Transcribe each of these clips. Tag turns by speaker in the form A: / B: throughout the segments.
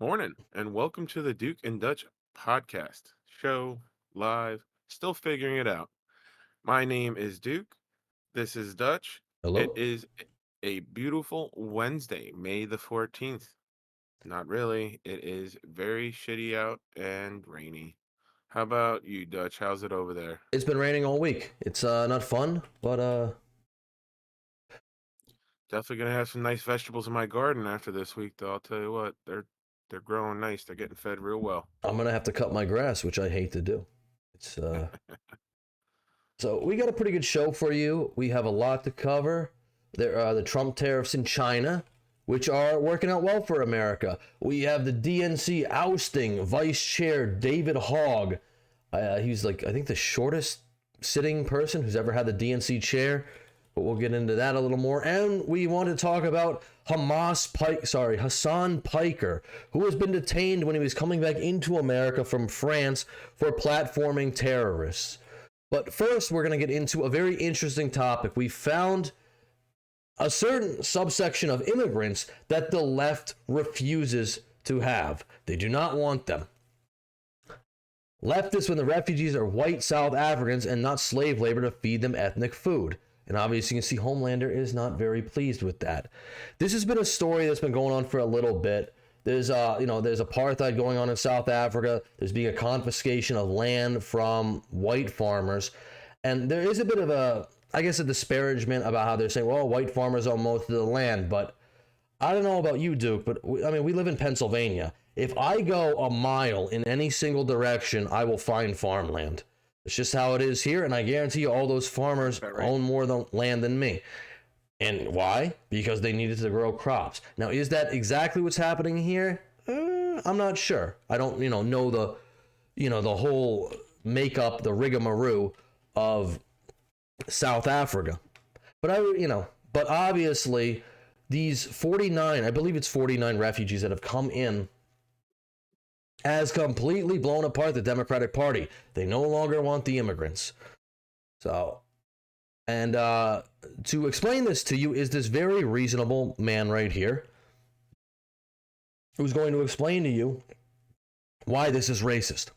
A: Morning, and welcome to the Duke and Dutch podcast show live. Still figuring it out. My name is Duke. This is Dutch. It
B: Hello?
A: is a beautiful Wednesday, May the 14th. Not really. It is very shitty out and rainy. How about you, Dutch? How's it over there?
B: It's been raining all week. It's not fun, but
A: Definitely gonna have some nice vegetables in my garden after this week, though. I'll tell you what, they're growing nice. They're getting fed real well.
B: I'm gonna have to cut my grass, which I hate to do. It's so we got a pretty good show for you. We have a lot to cover. There are the Trump tariffs in China, which are working out well for America. We have the DNC ousting Vice Chair David Hogg. He's like I think the shortest sitting person who's ever had the DNC chair. But we'll get into that a little more. And we want to talk about Hasan Piker, who has been detained when he was coming back into America from France for platforming terrorists. But first, we're going to get into a very interesting topic. We found a certain subsection of immigrants that the left refuses to have. They do not want them. Leftists, when the refugees are white South Africans and not slave labor to feed them ethnic food. And obviously, you can see Homelander is not very pleased with that. This has been a story that's been going on for a little bit. There's apartheid going on in South Africa. There's being a confiscation of land from white farmers. And there is a bit of a disparagement about how they're saying, well, white farmers own most of the land. But I don't know about you, Duke, but we live in Pennsylvania. If I go a mile in any single direction, I will find farmland. It's just how it is here, and I guarantee you all those farmers own more land than me. And why? Because they needed to grow crops. Now, is that exactly what's happening here? I'm not sure. I don't, know the whole makeup, the rigmarole of South Africa. But but obviously these 49, I believe it's 49 refugees that have come in has completely blown apart the Democratic Party. They no longer want the immigrants. So, and to explain this to you is this very reasonable man right here who's going to explain to you why this is racist.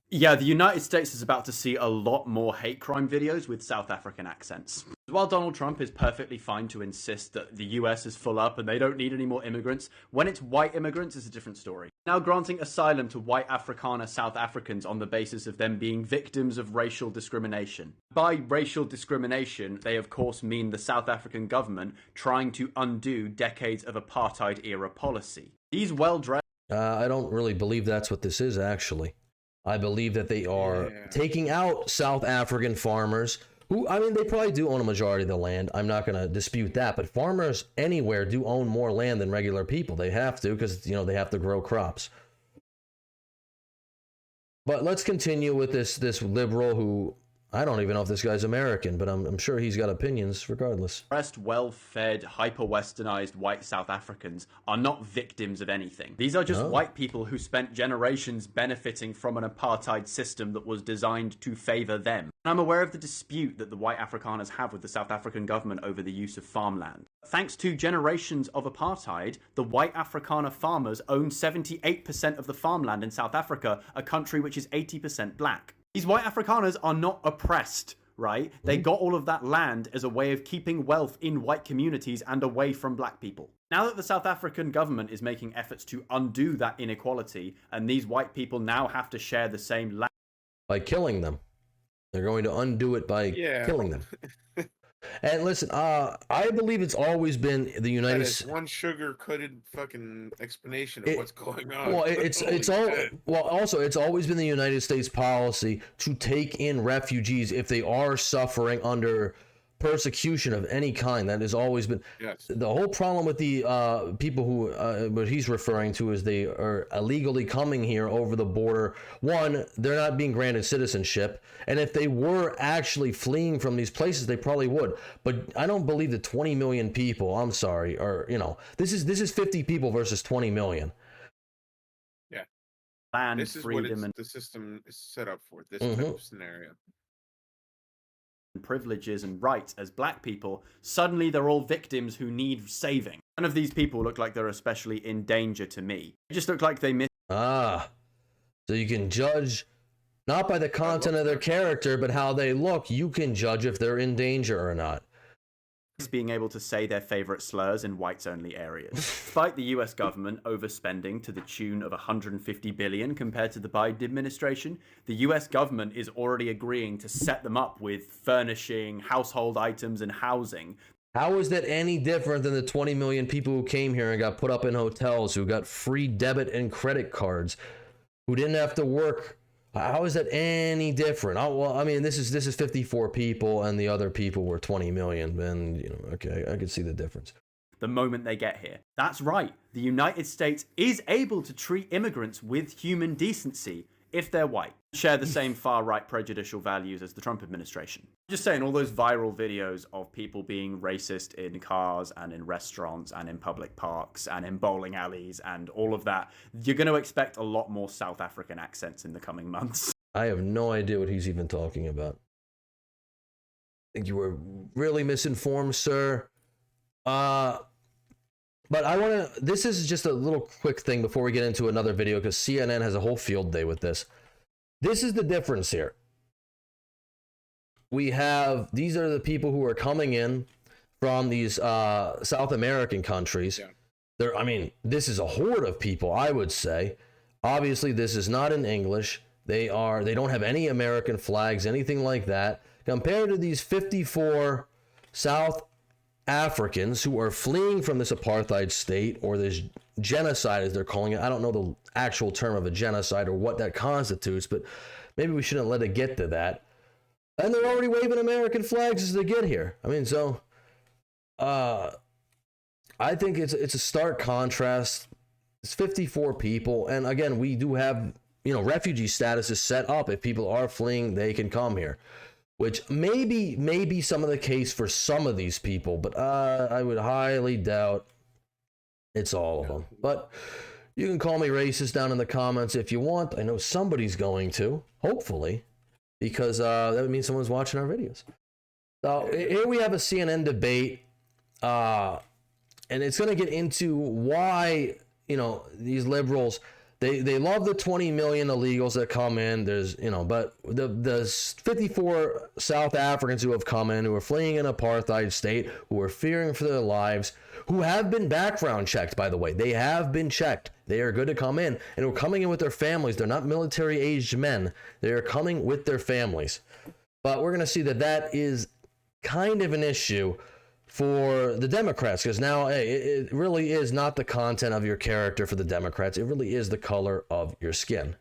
C: Yeah, the United States is about to see a lot more hate crime videos with South African accents. While Donald Trump is perfectly fine to insist that the US is full up and they don't need any more immigrants, when it's white immigrants, it's a different story. Now granting asylum to white Afrikaner South Africans on the basis of them being victims of racial discrimination. By racial discrimination, they of course mean the South African government trying to undo decades of apartheid-era policy. These well-dressed...
B: I don't really believe that's what this is, actually. I believe that they are taking out South African farmers who, they probably do own a majority of the land. I'm not going to dispute that. But farmers anywhere do own more land than regular people. They have to because, they have to grow crops. But let's continue with this liberal who, I don't even know if this guy's American, but I'm sure he's got opinions regardless.
C: Well-fed, hyper-westernized white South Africans are not victims of anything. These are just white people who spent generations benefiting from an apartheid system that was designed to favor them. And I'm aware of the dispute that the white Afrikaners have with the South African government over the use of farmland. Thanks to generations of apartheid, the white Afrikaner farmers own 78% of the farmland in South Africa, a country which is 80% black. These white Afrikaners are not oppressed, right? They got all of that land as a way of keeping wealth in white communities and away from black people. Now that the South African government is making efforts to undo that inequality, and these white people now have to share the same land...
B: By killing them. They're going to undo it by killing them. And listen, I believe it's always been the United States.
A: One sugar-coated fucking explanation of what's going on.
B: Well, it's always been the United States policy to take in refugees if they are suffering under persecution of any kind. That has always been the whole problem with the people who what he's referring to is they are illegally coming here over the border. One, they're not being granted citizenship, and if they were actually fleeing from these places, they probably would. But I don't believe that 20 million people, I'm sorry, or this is 50 people versus 20 million.
A: Yeah,
C: land,
A: this is
C: freedom,
A: what the system is set up for. This type of scenario.
C: privileges and rights as black people, suddenly they're all victims who need saving. None of these people look like they're especially in danger to me. They just look like they miss.
B: So you can judge not by the content of their character, but how they look. You can judge if they're in danger or not.
C: Being able to say their favorite slurs in whites-only areas. Despite the US government overspending to the tune of $150 billion compared to the Biden administration, the US government is already agreeing to set them up with furnishing, household items, and housing.
B: How is that any different than the 20 million people who came here and got put up in hotels, who got free debit and credit cards, who didn't have to work? How is that any different? Oh, well, I mean, this is 54 people, and the other people were 20 million. And, you know, okay, I can see the difference.
C: The moment they get here. That's right. The United States is able to treat immigrants with human decency if they're white. Share the same far-right prejudicial values as the Trump administration. Just saying, all those viral videos of people being racist in cars and in restaurants and in public parks and in bowling alleys and all of that, you're going to expect a lot more South African accents in the coming months.
B: I have no idea what he's even talking about. I think you were really misinformed, sir. But I want to, this is just a little quick thing before we get into another video, because CNN has a whole field day with this. This is the difference here. We have, these are the people who are coming in from these South American countries. Yeah. I mean, this is a horde of people, I would say. Obviously, this is not in English. They don't have any American flags, anything like that. Compared to these 54 South Africans who are fleeing from this apartheid state, or this genocide as they're calling it. I don't know the actual term of a genocide or what that constitutes, but maybe we shouldn't let it get to that. And they're already waving American flags as they get here. I mean, so I think it's a stark contrast. It's 54 people, and again, we do have, you know, refugee status is set up. If people are fleeing, they can come here, which may be some of the case for some of these people, but I would highly doubt it's all of them. But you can call me racist down in the comments if you want. I know somebody's going to, hopefully, because that would mean someone's watching our videos. So here we have a CNN debate, and it's going to get into why, you know, these liberals, they love the 20 million illegals that come in. There's, you know, but the 54 South Africans who have come in, who are fleeing an apartheid state, who are fearing for their lives, who have been background checked, by the way. They have been checked. They are good to come in, and are coming in with their families. They're not military-aged men. They are coming with their families. But we're going to see that is kind of an issue for the Democrats, because now, hey, it really is not the content of your character for the Democrats. It really is the color of your skin.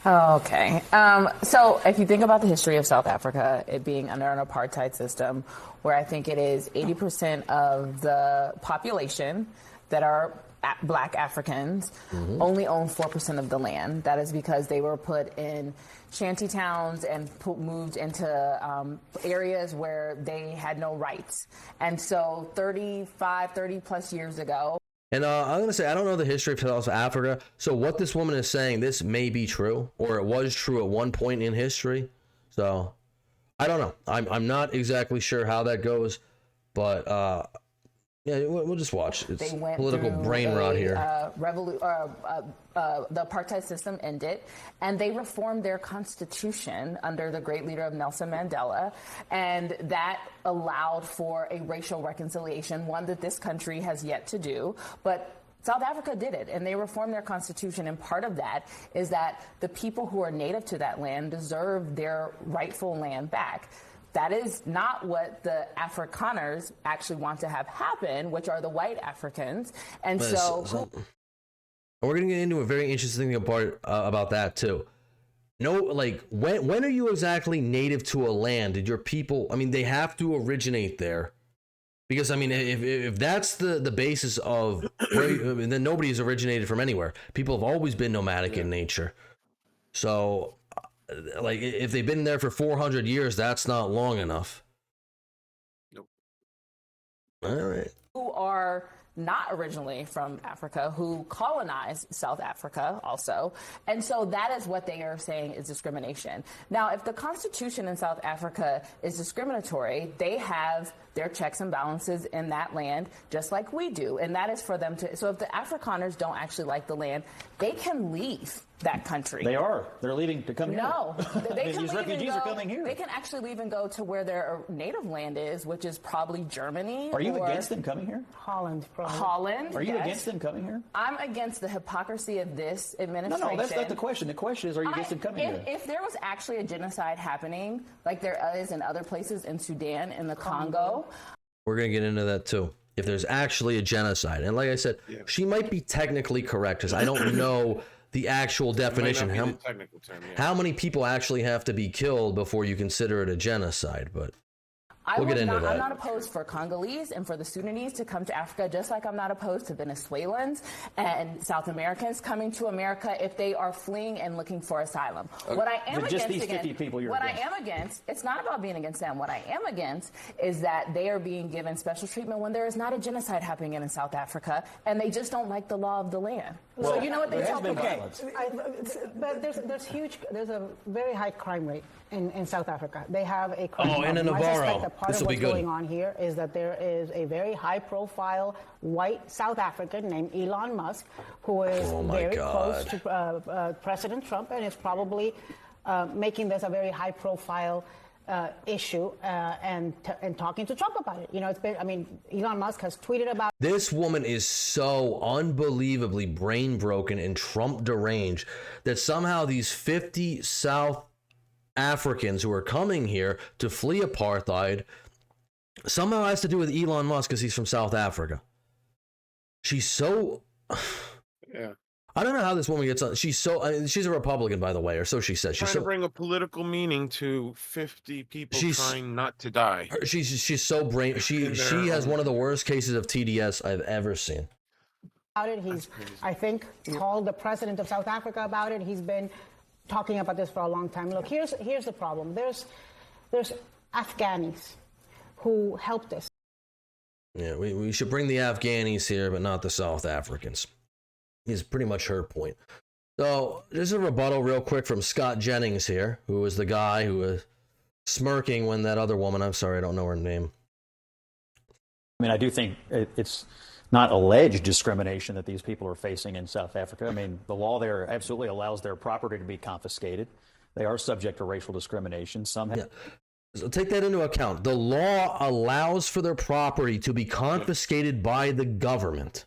D: Okay. So if you think about the history of South Africa, it being under an apartheid system, where I think it is 80% of the population that are Black Africans only own 4% of the land. That is because they were put in shanty towns and moved into areas where they had no rights. And so 30 plus years ago.
B: And I'm going to say, I don't know the history of South Africa. So what this woman is saying, this may be true, or it was true at one point in history. So I don't know. I'm not exactly sure how that goes, but yeah, we'll just watch. It's political brain rot here.
D: The apartheid system ended, and they reformed their constitution under the great leader of Nelson Mandela, and that allowed for a racial reconciliation, one that this country has yet to do, but South Africa did it, and they reformed their constitution, and part of that is that the people who are native to that land deserve their rightful land back. That is not what the Afrikaners actually want to have happen, which are the white Africans. And so
B: we're going to get into a very interesting part about that too. No, like when are you exactly native to a land? Did your people, I mean, they have to originate there. Because, I mean, if that's the basis of, then nobody's originated from anywhere. People have always been nomadic in nature. So, like, if they've been there for 400 years, that's not long enough.
A: Nope.
B: All right.
D: Who are not originally from Africa who colonized South Africa also. And so that is what they are saying is discrimination. Now, if the Constitution in South Africa is discriminatory, they have their checks and balances in that land just like we do. And that is for them to, so if the Afrikaners don't actually like the land, they can leave that country.
E: They are. They're leaving to come here.
D: No. They can
E: These
D: leave
E: refugees
D: and
E: are
D: go,
E: coming here.
D: They can actually leave and go to where their native land is, which is probably Germany.
E: Are you against them coming here?
F: Holland, probably.
D: Holland.
E: Are you
D: yes.
E: against them coming here?
D: I'm against the hypocrisy of this administration.
E: No, that's not the question. The question is, are you against them coming here?
D: If there was actually a genocide happening, like there is in other places in Sudan, in the Congo.
B: We're going to get into that too. If there's actually a genocide. And like I said, she might be technically correct because I don't know the actual definition.
A: Might not be the technical term,
B: how many people actually have to be killed before you consider it a genocide? But we'll get into that.
D: I'm not opposed for Congolese and for the Sudanese to come to Africa, just like I'm not opposed to Venezuelans and South Americans coming to America if they are fleeing and looking for asylum. What I am
E: just
D: against,
E: these 50 people you're against.
D: I am against, it's not about being against them. What I am against is that they are being given special treatment when there is not a genocide happening in South Africa, and they just don't like the law of the land.
E: Well,
D: so you know what they tell people?
F: But there's a very high crime rate in South Africa. They have a crime
B: and in
F: problem. I
B: Navarro.
F: suspect that part
B: This
F: of
B: will be
F: what's
B: good.
F: going on here is that there is a very high-profile white South African named Elon Musk who is very close to President Trump and is probably making this a very high-profile issue and talking to Trump about it. You know, it's been. I mean, Elon Musk has tweeted about.
B: This woman is so unbelievably brain broken and Trump deranged that somehow these 50 South Africans who are coming here to flee apartheid somehow has to do with Elon Musk because he's from South Africa. She's so.
A: Yeah.
B: I don't know how this woman gets on. She's so. She's a Republican, by the way, or so she says. She's
A: Trying to bring a political meaning to 50 people trying not to die.
B: She's so brain. She has one of the worst cases of TDS I've ever seen.
F: About it, he's I think called the president of South Africa about it. He's been talking about this for a long time. Look, here's the problem. There's Afghanis who helped us.
B: Yeah, we should bring the Afghanis here, but not the South Africans. Is pretty much her point. So, this is a rebuttal real quick from Scott Jennings here, who was the guy who was smirking when that other woman, I'm sorry, I don't know her name.
E: I mean, I do think it's not alleged discrimination that these people are facing in South Africa. I mean, the law there absolutely allows their property to be confiscated. They are subject to racial discrimination.
B: Yeah. So take that into account. The law allows for their property to be confiscated by the government.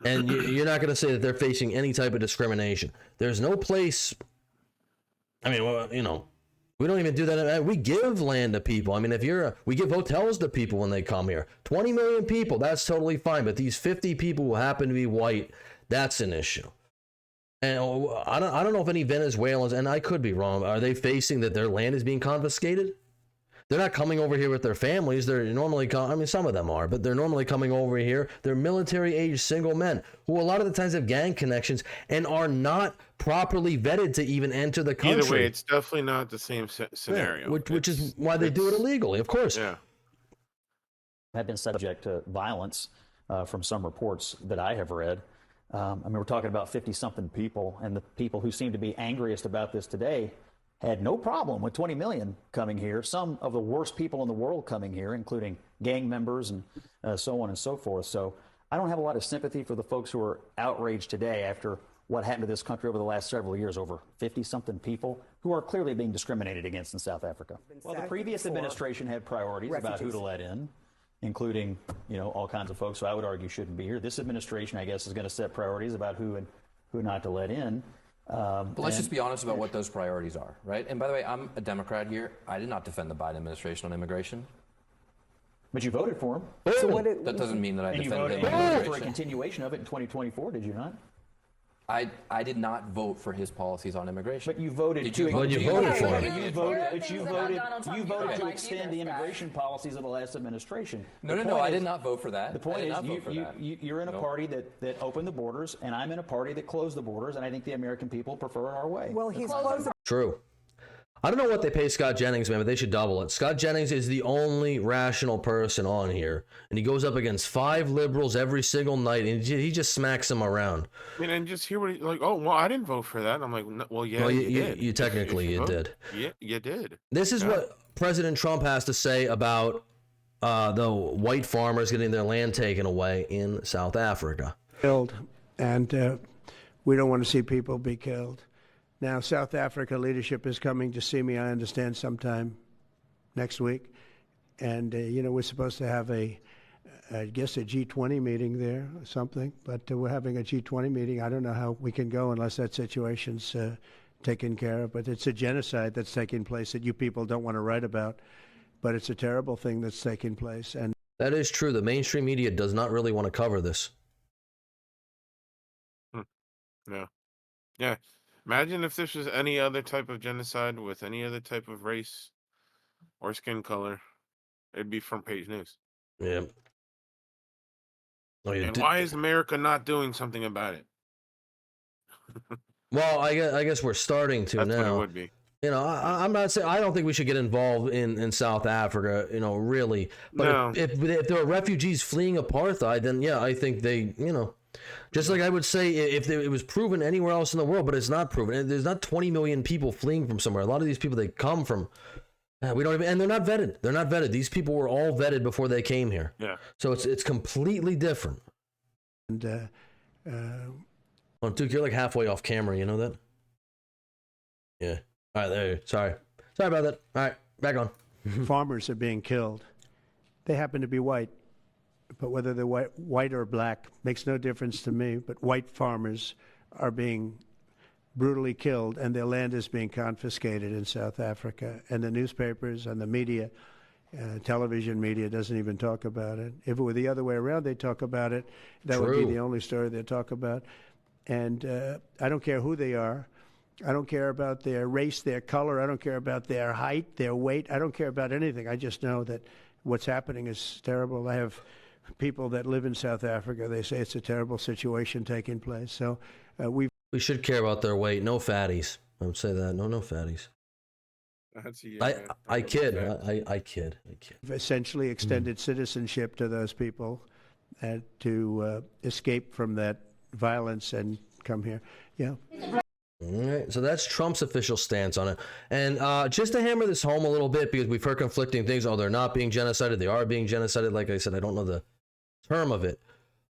B: And you're not going to say that they're facing any type of discrimination. There's no place. I mean, well, you know, we don't even do that. We give land to people. I mean, we give hotels to people when they come here. 20 million people, that's totally fine. But these 50 people who happen to be white, that's an issue. And I don't know if any Venezuelans, and I could be wrong, are they facing that their land is being confiscated? They're not coming over here with their families. They're normally, I mean, some of them are, but they're normally coming over here. They're military-age single men who a lot of the times have gang connections and are not properly vetted to even enter the country.
A: Either way, it's definitely not the same scenario.
B: Yeah, which is why they do it illegally, of course.
A: Yeah.
E: Have been subject to violence from some reports that I have read. I mean, we're talking about 50-something people, and the people who seem to be angriest about this today had no problem with 20 million coming here. Some of the worst people in the world coming here, including gang members and so on and so forth. So I don't have a lot of sympathy for the folks who are outraged today after what happened to this country over the last several years, over 50-something people who are clearly being discriminated against in South Africa. Well, the previous administration had priorities about who to let in, including, you know, all kinds of folks who I would argue shouldn't be here. This administration, I guess, is going to set priorities about who and who not to let in.
G: But let's just be honest about what those priorities are, right? And by the way, I'm a Democrat here. I did not defend the Biden administration on immigration.
E: But you voted for him.
G: So that doesn't mean that I defended
E: you voted for a
G: immigration.
E: continuation of it in 2024, did you not?
G: I did not vote for his policies on immigration.
E: But you voted
G: Did
E: to
G: you vote?
B: you voted for it.
E: You voted to
D: like
E: extend the immigration policies of the last administration.
G: No, I did not vote for that.
E: The point is, you're in a party that opened the borders, and I'm in a party that closed the borders, and I think the American people prefer our way.
F: Well, he's closed.
B: True. I don't know what they pay Scott Jennings, man, but they should double it. Scott Jennings is the only rational person on here, and he goes up against 5 liberals every single night, and he just smacks them around.
A: I mean, and just hear what like, oh, well, I didn't vote for that. I'm like, well, yeah,
B: well,
A: you did.
B: You technically you did.
A: Yeah, you did.
B: This is what President Trump has to say about the white farmers getting their land taken away in South Africa.
H: Killed, and we don't want to see people be killed. Now, South Africa leadership is coming to see me, I understand, sometime next week. And, we're supposed to have I guess a G20 meeting there or something. But we're having a G20 meeting. I don't know how we can go unless that situation's taken care of. But it's a genocide that's taking place that you people don't want to write about. But it's a terrible thing that's taking place. And
B: that is true. The mainstream media does not really want to cover this.
A: No. Yeah. Imagine if this was any other type of genocide with any other type of race or skin color. It'd be front page news.
B: Yeah. Oh,
A: and why is America not doing something about it?
B: Well, I guess we're starting to
A: That's
B: now.
A: what it would be.
B: I'm not saying I don't think we should get involved in South Africa, really. But
A: No.
B: if there are refugees fleeing apartheid, then yeah, I think they, just like I would say if it was proven anywhere else in the world, but it's not proven. There's not 20 million people fleeing from somewhere. A lot of these people, they come from, we don't even, and they're not vetted. They're not vetted. These people were all vetted before they came here.
A: Yeah.
B: So it's completely different.
H: And
B: oh, Duke, you're like halfway off camera. You know that? Yeah. All right, there. Sorry about that. All right, back on.
H: farmers are being killed. They happen to be white, but whether they're white or black makes no difference to me. But white farmers are being brutally killed, and their land is being confiscated in South Africa. And the newspapers and the media, television media, doesn't even talk about it. If it were the other way around, they'd talk about it. That would be the only story they'd talk about. And I don't care who they are. I don't care about their race, their color. I don't care about their height, their weight. I don't care about anything. I just know that what's happening is terrible. I have people that live in South Africa. They say it's a terrible situation taking place. So we
B: should care about their weight. No fatties. I would say that. No fatties. I kid. I kid.
H: essentially extended citizenship to those people to escape from that violence and come here. Yeah.
B: All right, so that's Trump's official stance on it. And just to hammer this home a little bit, because we've heard conflicting things. Oh, they're not being genocided. They are being genocided. Like I said, I don't know the term of it.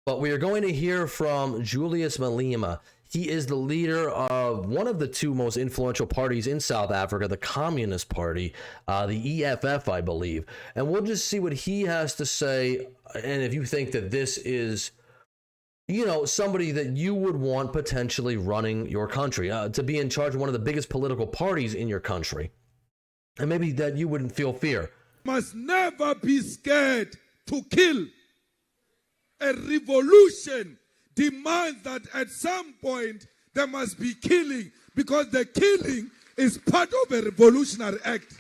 B: But we are going to hear from Julius Malema. He is the leader of one of the two most influential parties in South Africa, the Communist Party, the EFF, I believe. And we'll just see what he has to say. And if you think that this is, somebody that you would want potentially running your country, to be in charge of one of the biggest political parties in your country. And maybe that you wouldn't feel fear.
I: Must never be scared to kill. A revolution demands that at some point there must be killing, because the killing is part of a revolutionary act.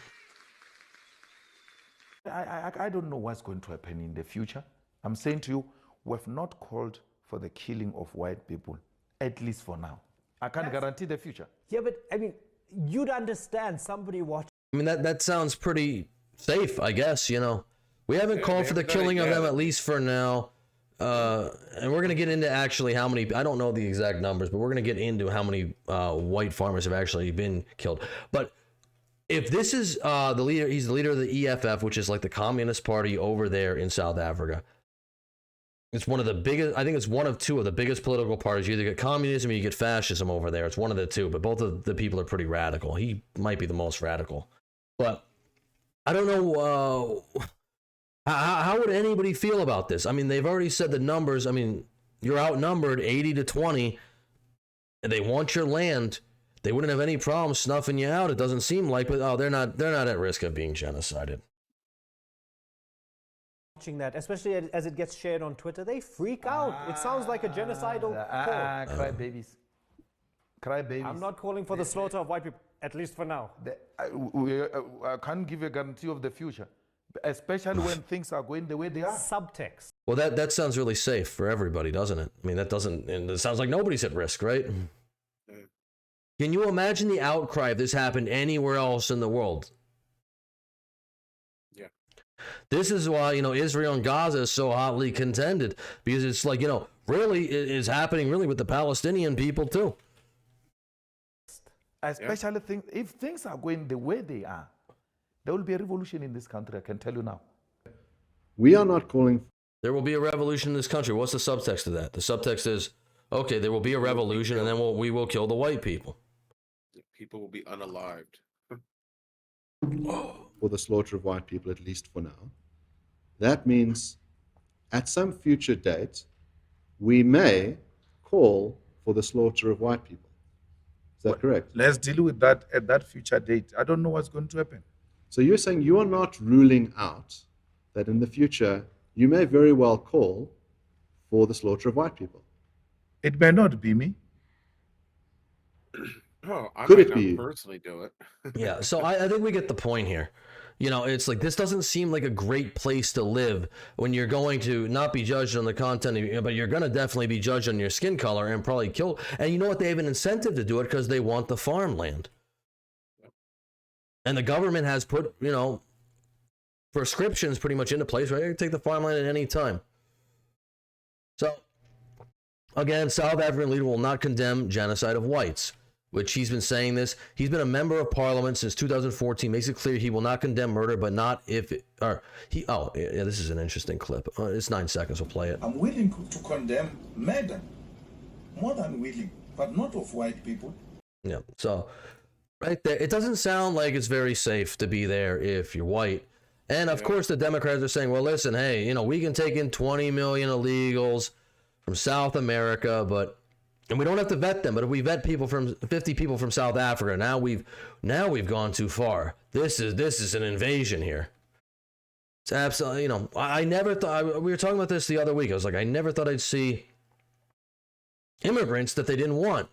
J: I don't know what's going to happen in the future. I'm saying to you, we have not called for the killing of white people, at least for now. I can't guarantee the future.
K: Yeah, but I mean, you'd understand somebody watching.
B: I mean, that sounds pretty safe, I guess, We haven't called for the killing of them, at least for now. And we're going to get into actually how many, I don't know the exact numbers, but we're going to get into how many white farmers have actually been killed. But if this is the leader, he's the leader of the EFF, which is like the Communist Party over there in South Africa. It's one of the biggest, I think it's one of two of the biggest political parties. You either get communism or you get fascism over there. It's one of the two, but both of the people are pretty radical. He might be the most radical. But I don't know, how would anybody feel about this? I mean, they've already said the numbers. I mean, you're outnumbered 80-20, and they want your land. They wouldn't have any problem snuffing you out. It doesn't seem like, but they're not at risk of being genocided.
K: Watching that, especially as it gets shared on Twitter, they freak out. It sounds like a genocidal call.
J: Cry babies. Cry babies.
K: I'm not calling for the slaughter of white people, at least for now.
J: I can't give a guarantee of the future, especially when things are going the way they are.
K: Subtext.
B: Well, that sounds really safe for everybody, doesn't it? I mean, it sounds like nobody's at risk, right? Can you imagine the outcry if this happened anywhere else in the world?
A: Yeah.
B: This is why, Israel and Gaza is so hotly contended, because it's like, really it is happening really with the Palestinian people too.
J: Especially if things are going the way they are, there will be a revolution in this country, I can tell you now.
L: We are not calling.
B: There will be a revolution in this country. What's the subtext of that? The subtext is, okay, there will be a revolution, and then we will kill the white people.
A: People will be unalived.
L: For the slaughter of white people, at least for now. That means at some future date, we may call for the slaughter of white people. Is that correct?
M: Let's deal with that at that future date. I don't know what's going to happen.
L: So you're saying you are not ruling out that in the future you may very well call for the slaughter of white people?
M: It may not be me.
A: Oh, I
L: Could
A: might
L: it
A: not
L: be?
A: personally do it.
B: Yeah, so I think we get the point here. It's like this doesn't seem like a great place to live when you're going to not be judged on the content, but you're going to definitely be judged on your skin color and probably killed. And you know what? They have an incentive to do it because they want the farmland. And the government has put, prescriptions pretty much into place, right? You can take the farmland at any time. So, again, South African leader will not condemn genocide of whites, which he's been saying this. He's been a member of parliament since 2014, makes it clear he will not condemn murder, but not if it, or he, oh, yeah, this is an interesting clip. It's 9 seconds, we'll play it.
M: I'm willing to condemn murder, more than willing, but not of white people.
B: Yeah, so right there, it doesn't sound like it's very safe to be there if you're white. And of course, the Democrats are saying, well, listen, hey, we can take in 20 million illegals from South America, and we don't have to vet them. But if we vet 50 people from South Africa, now we've gone too far. This is an invasion here. It's absolutely, I never thought, we were talking about this the other week. I was like, I never thought I'd see immigrants that they didn't want.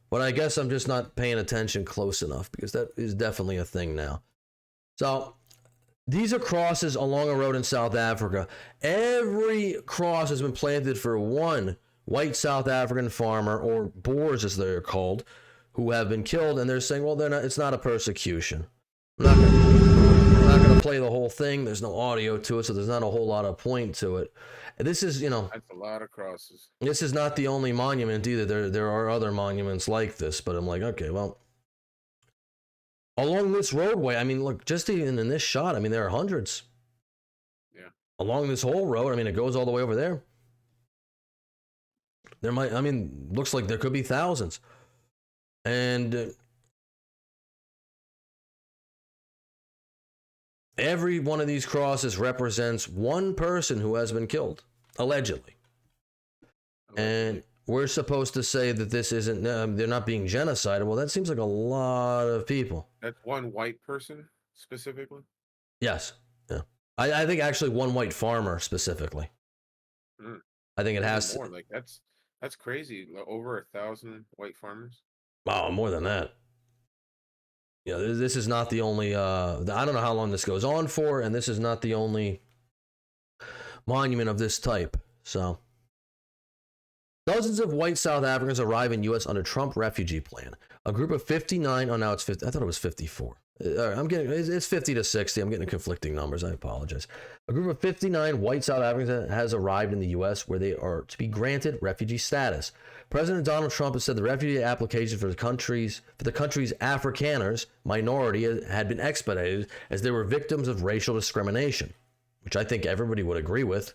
B: But I guess I'm just not paying attention close enough, because that is definitely a thing now. So these are crosses along a road in South Africa. Every cross has been planted for one white South African farmer, or Boers as they're called, who have been killed, and they're saying, well, it's not a persecution. I'm not going to play the whole thing. There's no audio to it, so there's not a whole lot of point to it. This is,
A: That's a lot of crosses.
B: This is not the only monument either. There are other monuments like this, but I'm like, okay, well, along this roadway, I mean, look, just even in this shot, I mean, there are hundreds.
A: Yeah.
B: Along this whole road, I mean, it goes all the way over there. Looks like there could be thousands. And every one of these crosses represents one person who has been killed, allegedly. And we're supposed to say that this isn't, they're not being genocidal. Well, that seems like a lot of people.
A: That's one white person specifically?
B: Yes. Yeah. I think actually one white farmer specifically. I think it has
A: more. Like that's crazy. Over 1,000 white farmers.
B: Oh, more than that. Yeah, this is not the only. I don't know how long this goes on for, and this is not the only monument of this type. So, dozens of white South Africans arrive in U.S. under Trump refugee plan. A group of 59. Oh, now it's 50. I thought it was 54. It's 50 to 60. I'm getting conflicting numbers. I apologize. A group of 59 white South Africans has arrived in the U.S. where they are to be granted refugee status. President Donald Trump has said the refugee application for the country's Afrikaners minority had been expedited as they were victims of racial discrimination, which I think everybody would agree with.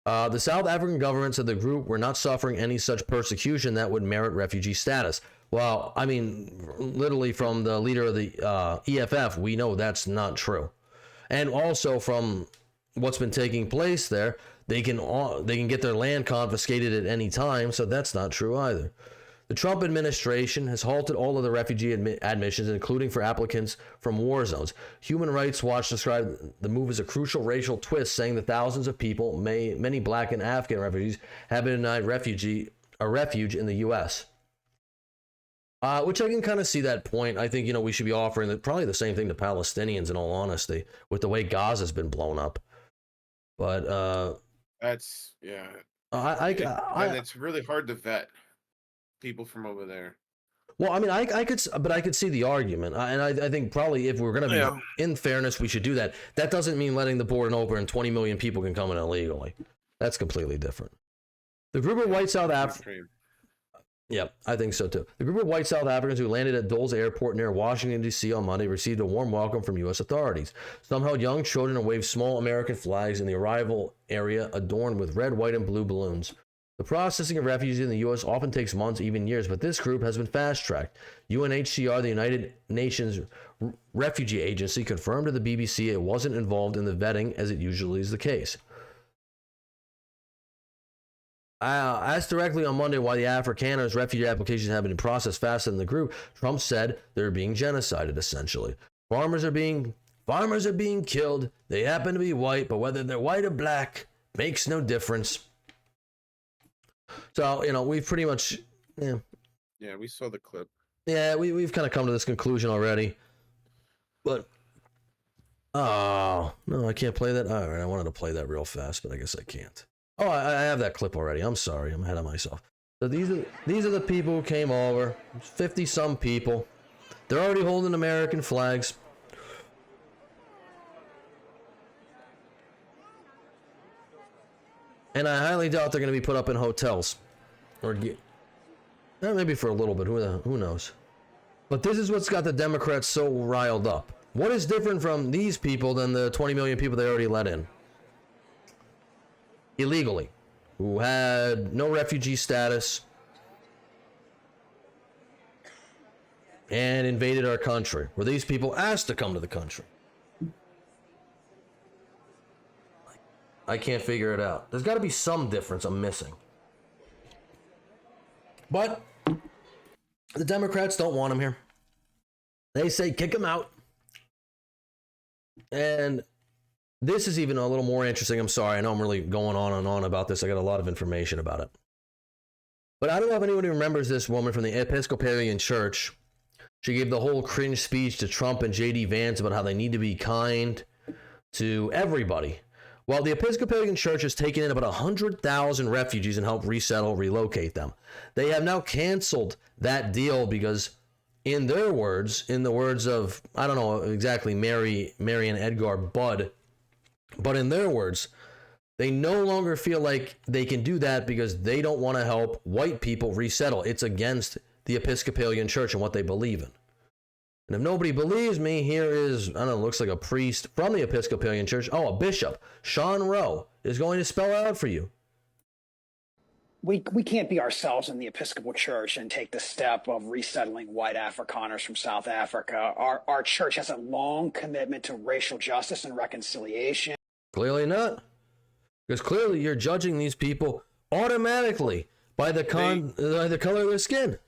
B: The South African government said the group were not suffering any such persecution that would merit refugee status. Well, I mean, literally from the leader of the EFF, we know that's not true. And also from what's been taking place there, they can get their land confiscated at any time, so that's not true either. The Trump administration has halted all of the refugee admissions, including for applicants from war zones. Human Rights Watch described the move as a crucial racial twist, saying that thousands of people, many black and Afghan refugees, have been denied a refuge in the U.S. Which I can kind of see that point. I think, we should be offering probably the same thing to Palestinians, in all honesty, with the way Gaza's been blown up. But
A: that's, yeah.
B: And
A: it's really hard to vet people from over there.
B: Well, I mean, I could see the argument, and I think probably if we're going to be in fairness, we should do that. That doesn't mean letting the border open and 20 million people can come in illegally. That's completely different. The group of white South Africans. Yep, I think so too. The group of white South Africans who landed at Dulles Airport near Washington, D.C. on Monday received a warm welcome from U.S. authorities. Some held young children and waved small American flags in the arrival area adorned with red, white, and blue balloons. The processing of refugees in the U.S. often takes months, even years, but this group has been fast-tracked. UNHCR, the United Nations Refugee Agency, confirmed to the BBC it wasn't involved in the vetting, as it usually is the case. Asked directly on Monday why the Afrikaners' refugee applications have been processed faster than the group, Trump said they're being genocided, essentially. Farmers are being killed. They happen to be white, but whether they're white or black makes no difference. So, we've pretty much...
A: Yeah, we saw the clip.
B: Yeah, we've kind of come to this conclusion already. But... Oh, no, I can't play that. All right, I wanted to play that real fast, but I guess I can't. Oh, I have that clip already. I'm sorry. I'm ahead of myself. So these are the people who came over. 50-some people. They're already holding American flags. And I highly doubt they're going to be put up in hotels. Or maybe for a little bit. Who knows? But this is what's got the Democrats so riled up. What is different from these people than the 20 million people they already let in? Illegally, who had no refugee status and invaded our country. Were these people asked to come to the country? I can't figure it out. There's got to be some difference I'm missing. But the Democrats don't want them here. They say kick them out. And this is even a little more interesting. I'm sorry. I know I'm really going on and on about this. I got a lot of information about it. But I don't know if anybody remembers this woman from the Episcopalian Church. She gave the whole cringe speech to Trump and J.D. Vance about how they need to be kind to everybody. Well, the Episcopalian Church has taken in about 100,000 refugees and helped relocate them. They have now canceled that deal because, in their words, in the words of, I don't know exactly, Mary and Edgar Budd, but in their words, they no longer feel like they can do that because they don't want to help white people resettle. It's against the Episcopalian Church and what they believe in. And if nobody believes me, here is, I don't know, looks like a priest from the Episcopalian Church. Oh, a bishop, Sean Rowe, is going to spell it out for you.
N: We can't be ourselves in the Episcopal Church and take the step of resettling white Afrikaners from South Africa. Our church has a long commitment to racial justice and reconciliation.
B: Clearly not. Because clearly you're judging these people automatically by the color of their skin.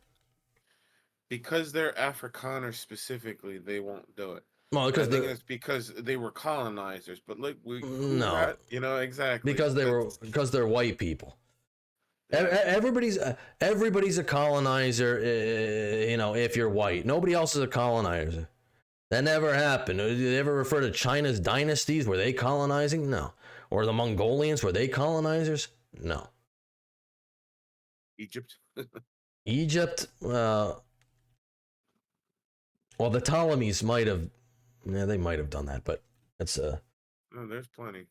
A: Because they're Afrikaners specifically, they won't do it.
B: Well, because
A: it's because they were colonizers. But look, exactly
B: because they're white people. Everybody's a colonizer. If you're white, nobody else is a colonizer. That never happened. Did they ever refer to China's dynasties? Were they colonizing? No. Or the Mongolians? Were they colonizers? No.
A: Egypt.
B: Egypt. Well, the Ptolemies might have. Yeah, they might have done that, but that's
A: No, there's plenty.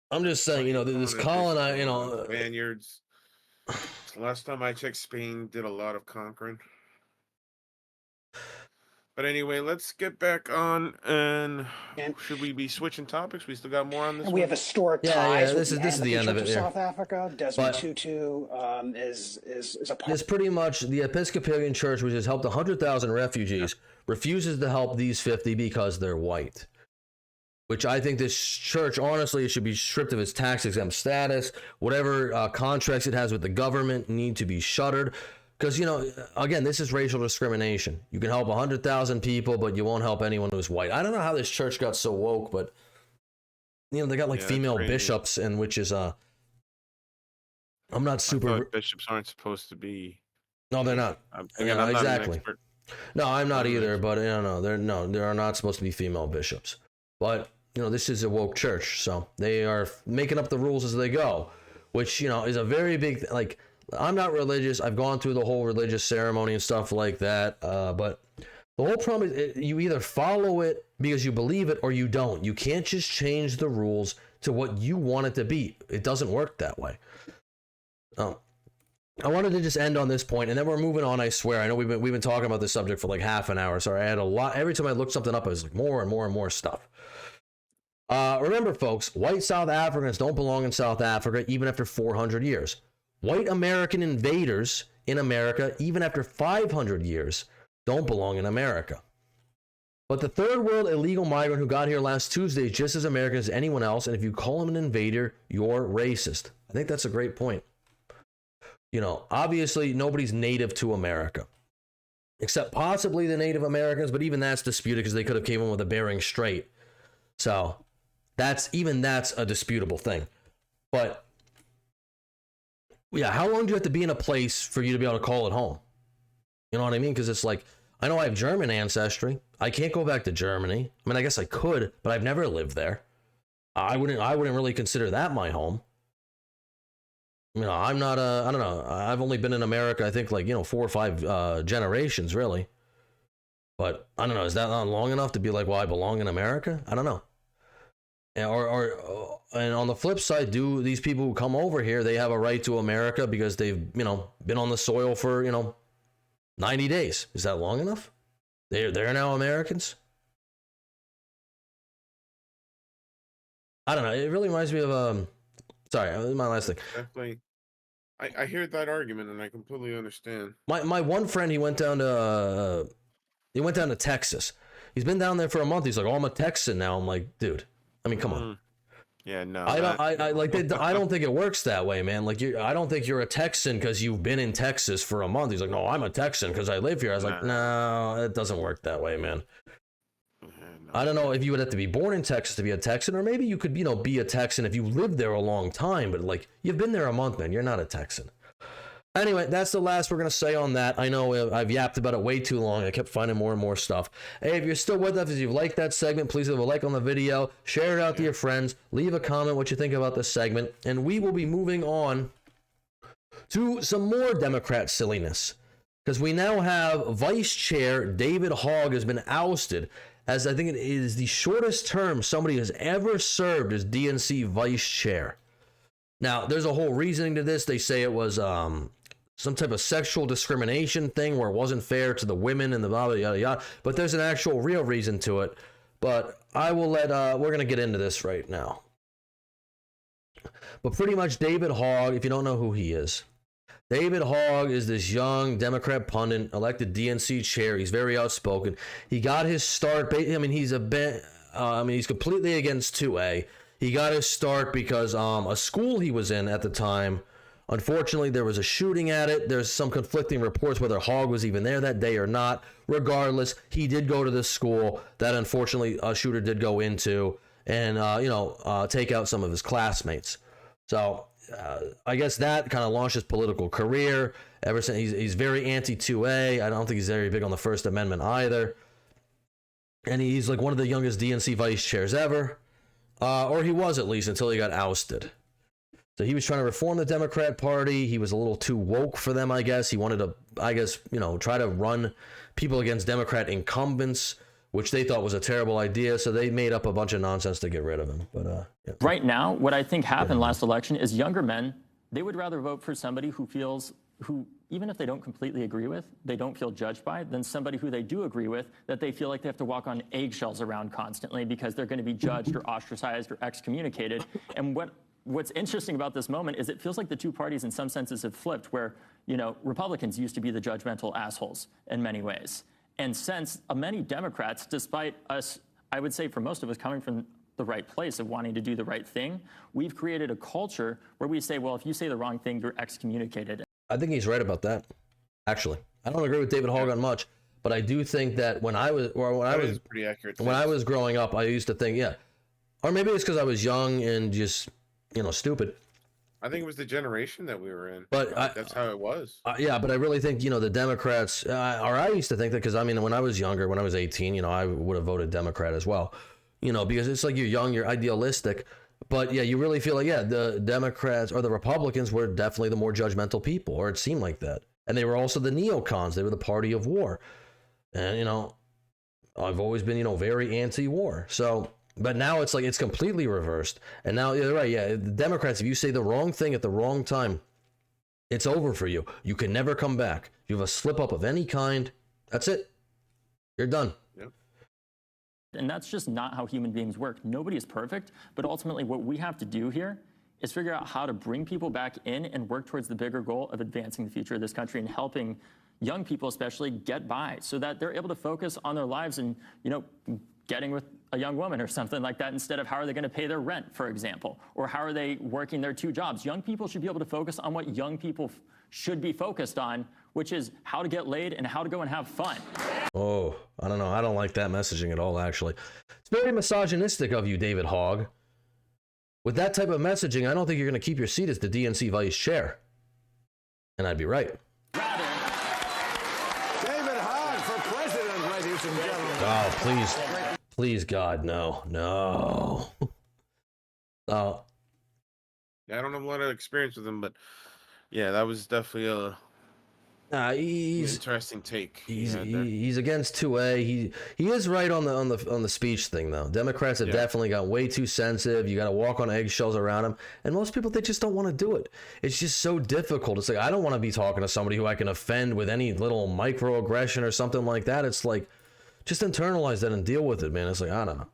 B: I'm just saying, this colonize,
A: Spaniards. Last time I checked, Spain did a lot of conquering. But anyway, let's get back on. And should we be switching topics? We still got more on this.
N: And we have historic ties.
B: Yeah. This is the end of it.
N: South Africa. Desmond Tutu is a part.
B: It's pretty much the Episcopalian Church, which has helped 100,000 refugees, refuses to help these 50 because they're white. Which I think this church, honestly, should be stripped of its tax-exempt status. Whatever contracts it has with the government need to be shuttered. Because, again, this is racial discrimination. You can help 100,000 people, but you won't help anyone who's white. I don't know how this church got so woke, but, they got female bishops, and which is, I'm not super...
A: I thought bishops aren't supposed to be...
B: No, they're not.
A: I'm not
B: exactly.
A: an expert.
B: No, I'm not either, but, there are not supposed to be female bishops. But, this is a woke church, so they are making up the rules as they go, which, is a very big, I'm not religious. I've gone through the whole religious ceremony and stuff like that. But the whole problem is you either follow it because you believe it or you don't. You can't just change the rules to what you want it to be. It doesn't work that way. I wanted to just end on this point, and then we're moving on. I swear. I know we've been talking about this subject for like half an hour. So I had a lot. Every time I looked something up, I was like more and more and more stuff. Remember, folks, white South Africans don't belong in South Africa even after 400 years. White American invaders in America, even after 500 years, don't belong in America. But the third world illegal migrant who got here last Tuesday is just as American as anyone else, and if you call him an invader, you're racist. I think that's a great point. You know, obviously, nobody's native to America, except possibly the Native Americans, but even that's disputed because they could have came in with a Bering Strait. So that's a disputable thing. But yeah, how long do you have to be in a place for you to be able to call it home? You know what I mean? Because it's like, I know I have German ancestry. I can't go back to Germany. I mean, I guess I could, but I've never lived there. I wouldn't really consider that my home. You know, I'm not I don't know. I've only been in America, I think, like, 4 or 5 generations, really. But I don't know. Is that not long enough to be like, well, I belong in America? I don't know. And on the flip side, do these people who come over here, they have a right to America because they've, been on the soil for, 90 days. Is that long enough? They're now Americans? I don't know. It really reminds me of, sorry, my last thing.
A: Definitely. I hear that argument and I completely understand.
B: My one friend, he went down to Texas. He's been down there for a month. He's like, "Oh, I'm a Texan now." I'm like, "Dude, I mean, come on."
A: Yeah, no.
B: I don't think it works that way, man. Like, I don't think you're a Texan because you've been in Texas for a month. He's like, "No, I'm a Texan because I live here." I was like, "No, it doesn't work that way, man." I don't know if you would have to be born in Texas to be a Texan, or maybe you could, be a Texan if you lived there a long time, but like, you've been there a month, man. You're not a Texan. Anyway, that's the last we're going to say on that. I know I've yapped about it way too long. I kept finding more and more stuff. Hey, if you're still with us, if you've liked that segment, please leave a like on the video, share it out to your friends, leave a comment what you think about this segment, and we will be moving on to some more Democrat silliness, because we now have Vice Chair David Hogg has been ousted, as I think it is the shortest term somebody has ever served as DNC Vice Chair. Now, there's a whole reasoning to this. They say it was some type of sexual discrimination thing where it wasn't fair to the women and the blah, blah, yada, yada. But there's an actual real reason to it. But I will we're going to get into this right now. But pretty much David Hogg, if you don't know who he is, David Hogg is this young Democrat pundit, elected DNC chair. He's very outspoken. He got his start. I mean, he's completely against 2A. He got his start because a school he was in at the time, unfortunately, there was a shooting at it. There's some conflicting reports whether Hogg was even there that day or not. Regardless, he did go to this school that unfortunately a shooter did go into and, take out some of his classmates. So I guess that kind of launched his political career. Ever since he's very anti-2A. I don't think he's very big on the First Amendment either. And he's like one of the youngest DNC vice chairs ever. Or he was, at least, until he got ousted. So he was trying to reform the Democrat Party. He was a little too woke for them, I guess. He wanted to, try to run people against Democrat incumbents, which they thought was a terrible idea. So they made up a bunch of nonsense to get rid of him. But yeah.
O: Right now, what I think happened last election is younger men, they would rather vote for somebody who even if they don't completely agree with, they don't feel judged by, than somebody who they do agree with, that they feel like they have to walk on eggshells around constantly because they're going to be judged or ostracized or excommunicated. And what's interesting about this moment is it feels like the two parties in some senses have flipped, where, Republicans used to be the judgmental assholes in many ways. And since many Democrats, despite us, I would say for most of us coming from the right place of wanting to do the right thing, we've created a culture where we say, well, if you say the wrong thing, you're excommunicated.
B: I think he's right about that, actually. I don't agree with David Hogg on much, but I do think that when I was
A: pretty accurate.
B: When I was growing up, I used to think, or maybe it's because I was young and just, stupid.
A: I think it was the generation that we were in.
B: But
A: that's how it was.
B: But I really think, the Democrats, or I used to think that, because when I was younger, when I was 18, I would have voted Democrat as well, because it's like you're young, you're idealistic. But yeah, you really feel like, yeah, the Democrats or the Republicans were definitely the more judgmental people, or it seemed like that. And they were also the neocons. They were the party of war. And, I've always been, very anti-war. So, but now it's like it's completely reversed. And now, you're right, yeah, the Democrats, if you say the wrong thing at the wrong time, it's over for you. You can never come back. If you have a slip up of any kind, that's it. You're done.
A: Yep.
O: And that's just not how human beings work. Nobody is perfect, but ultimately what we have to do here is figure out how to bring people back in and work towards the bigger goal of advancing the future of this country and helping young people especially get by so that they're able to focus on their lives and, getting with a young woman or something like that instead of how are they going to pay their rent, for example, or how are they working their 2 jobs. Young people should be able to focus on what young people should be focused on, which is how to get laid and how to go and have fun.
B: Oh, I don't know. I don't like that messaging at all, actually. It's very misogynistic of you, David Hogg. With that type of messaging, I don't think you're going to keep your seat as the DNC vice chair. And I'd be right.
P: David Hogg for president, ladies and gentlemen.
B: Oh, please. Please, God, no. No. Oh.
A: Yeah, I don't have a lot of experience with him, but yeah, that was definitely
B: he's
A: interesting take.
B: He's against 2A. He is right on the speech thing though. Democrats have definitely got way too sensitive. You got to walk on eggshells around them, and most people they just don't want to do it. It's just so difficult. It's like I don't want to be talking to somebody who I can offend with any little microaggression or something like that. It's like just internalize that and deal with it, man. It's like I don't know.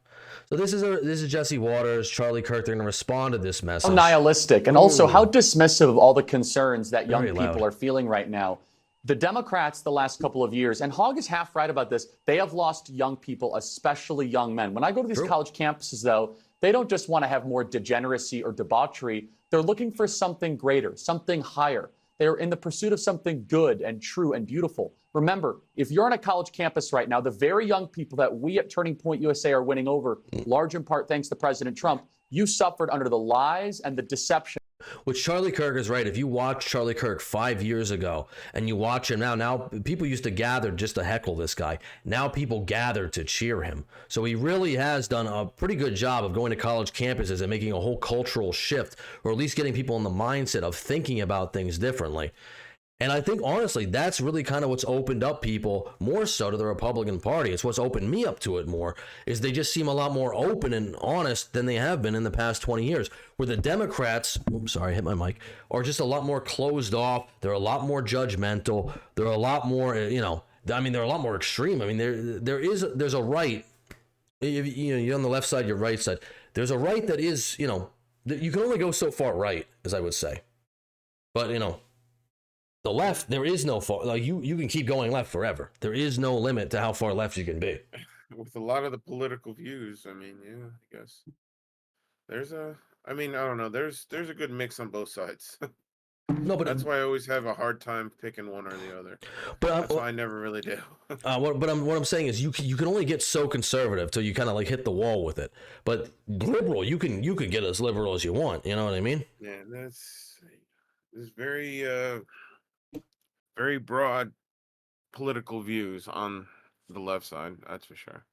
B: So this is Jesse Waters, Charlie Kirk. They're going to respond to this message.
C: How nihilistic, and also how dismissive of all the concerns that young
B: Very
C: people
B: loud.
C: are feeling right now. The Democrats, the last couple of years, and Hogg is half right about this, they have lost young people, especially young men. When I go to these college campuses, though, they don't just want to have more degeneracy or debauchery. They're looking for something greater, something higher. They're in the pursuit of something good and true and beautiful. Remember, if you're on a college campus right now, the very young people that we at Turning Point USA are winning over, large in part thanks to President Trump, you suffered under the lies and the deception.
B: Which Charlie Kirk is right. If you watch Charlie Kirk 5 years ago and you watch him now people used to gather just to heckle this guy. Now people gather to cheer him. So he really has done a pretty good job of going to college campuses and making a whole cultural shift, or at least getting people in the mindset of thinking about things differently. And I think, honestly, that's really kind of what's opened up people more so to the Republican Party. It's what's opened me up to it more, is they just seem a lot more open and honest than they have been in the past 20 years. Where the Democrats, oops, sorry, I hit my mic, are just a lot more closed off. They're a lot more judgmental. They're a lot more, they're a lot more extreme. I mean, there's a right, you're on the left side, your right side. There's a right that is, that you can only go so far right, as I would say. But, the left, there is no far. Like you can keep going left forever. There is no limit to how far left you can be.
A: With a lot of the political views, I mean, yeah, I guess I don't know. There's a good mix on both sides.
B: No, but
A: that's why I always have a hard time picking one or the other. But that's why I never really do.
B: What I'm saying is you can only get so conservative till you kind of like hit the wall with it. But liberal, you can get as liberal as you want. You know what I mean?
A: Yeah, that's very very broad political views on the left side. That's for sure.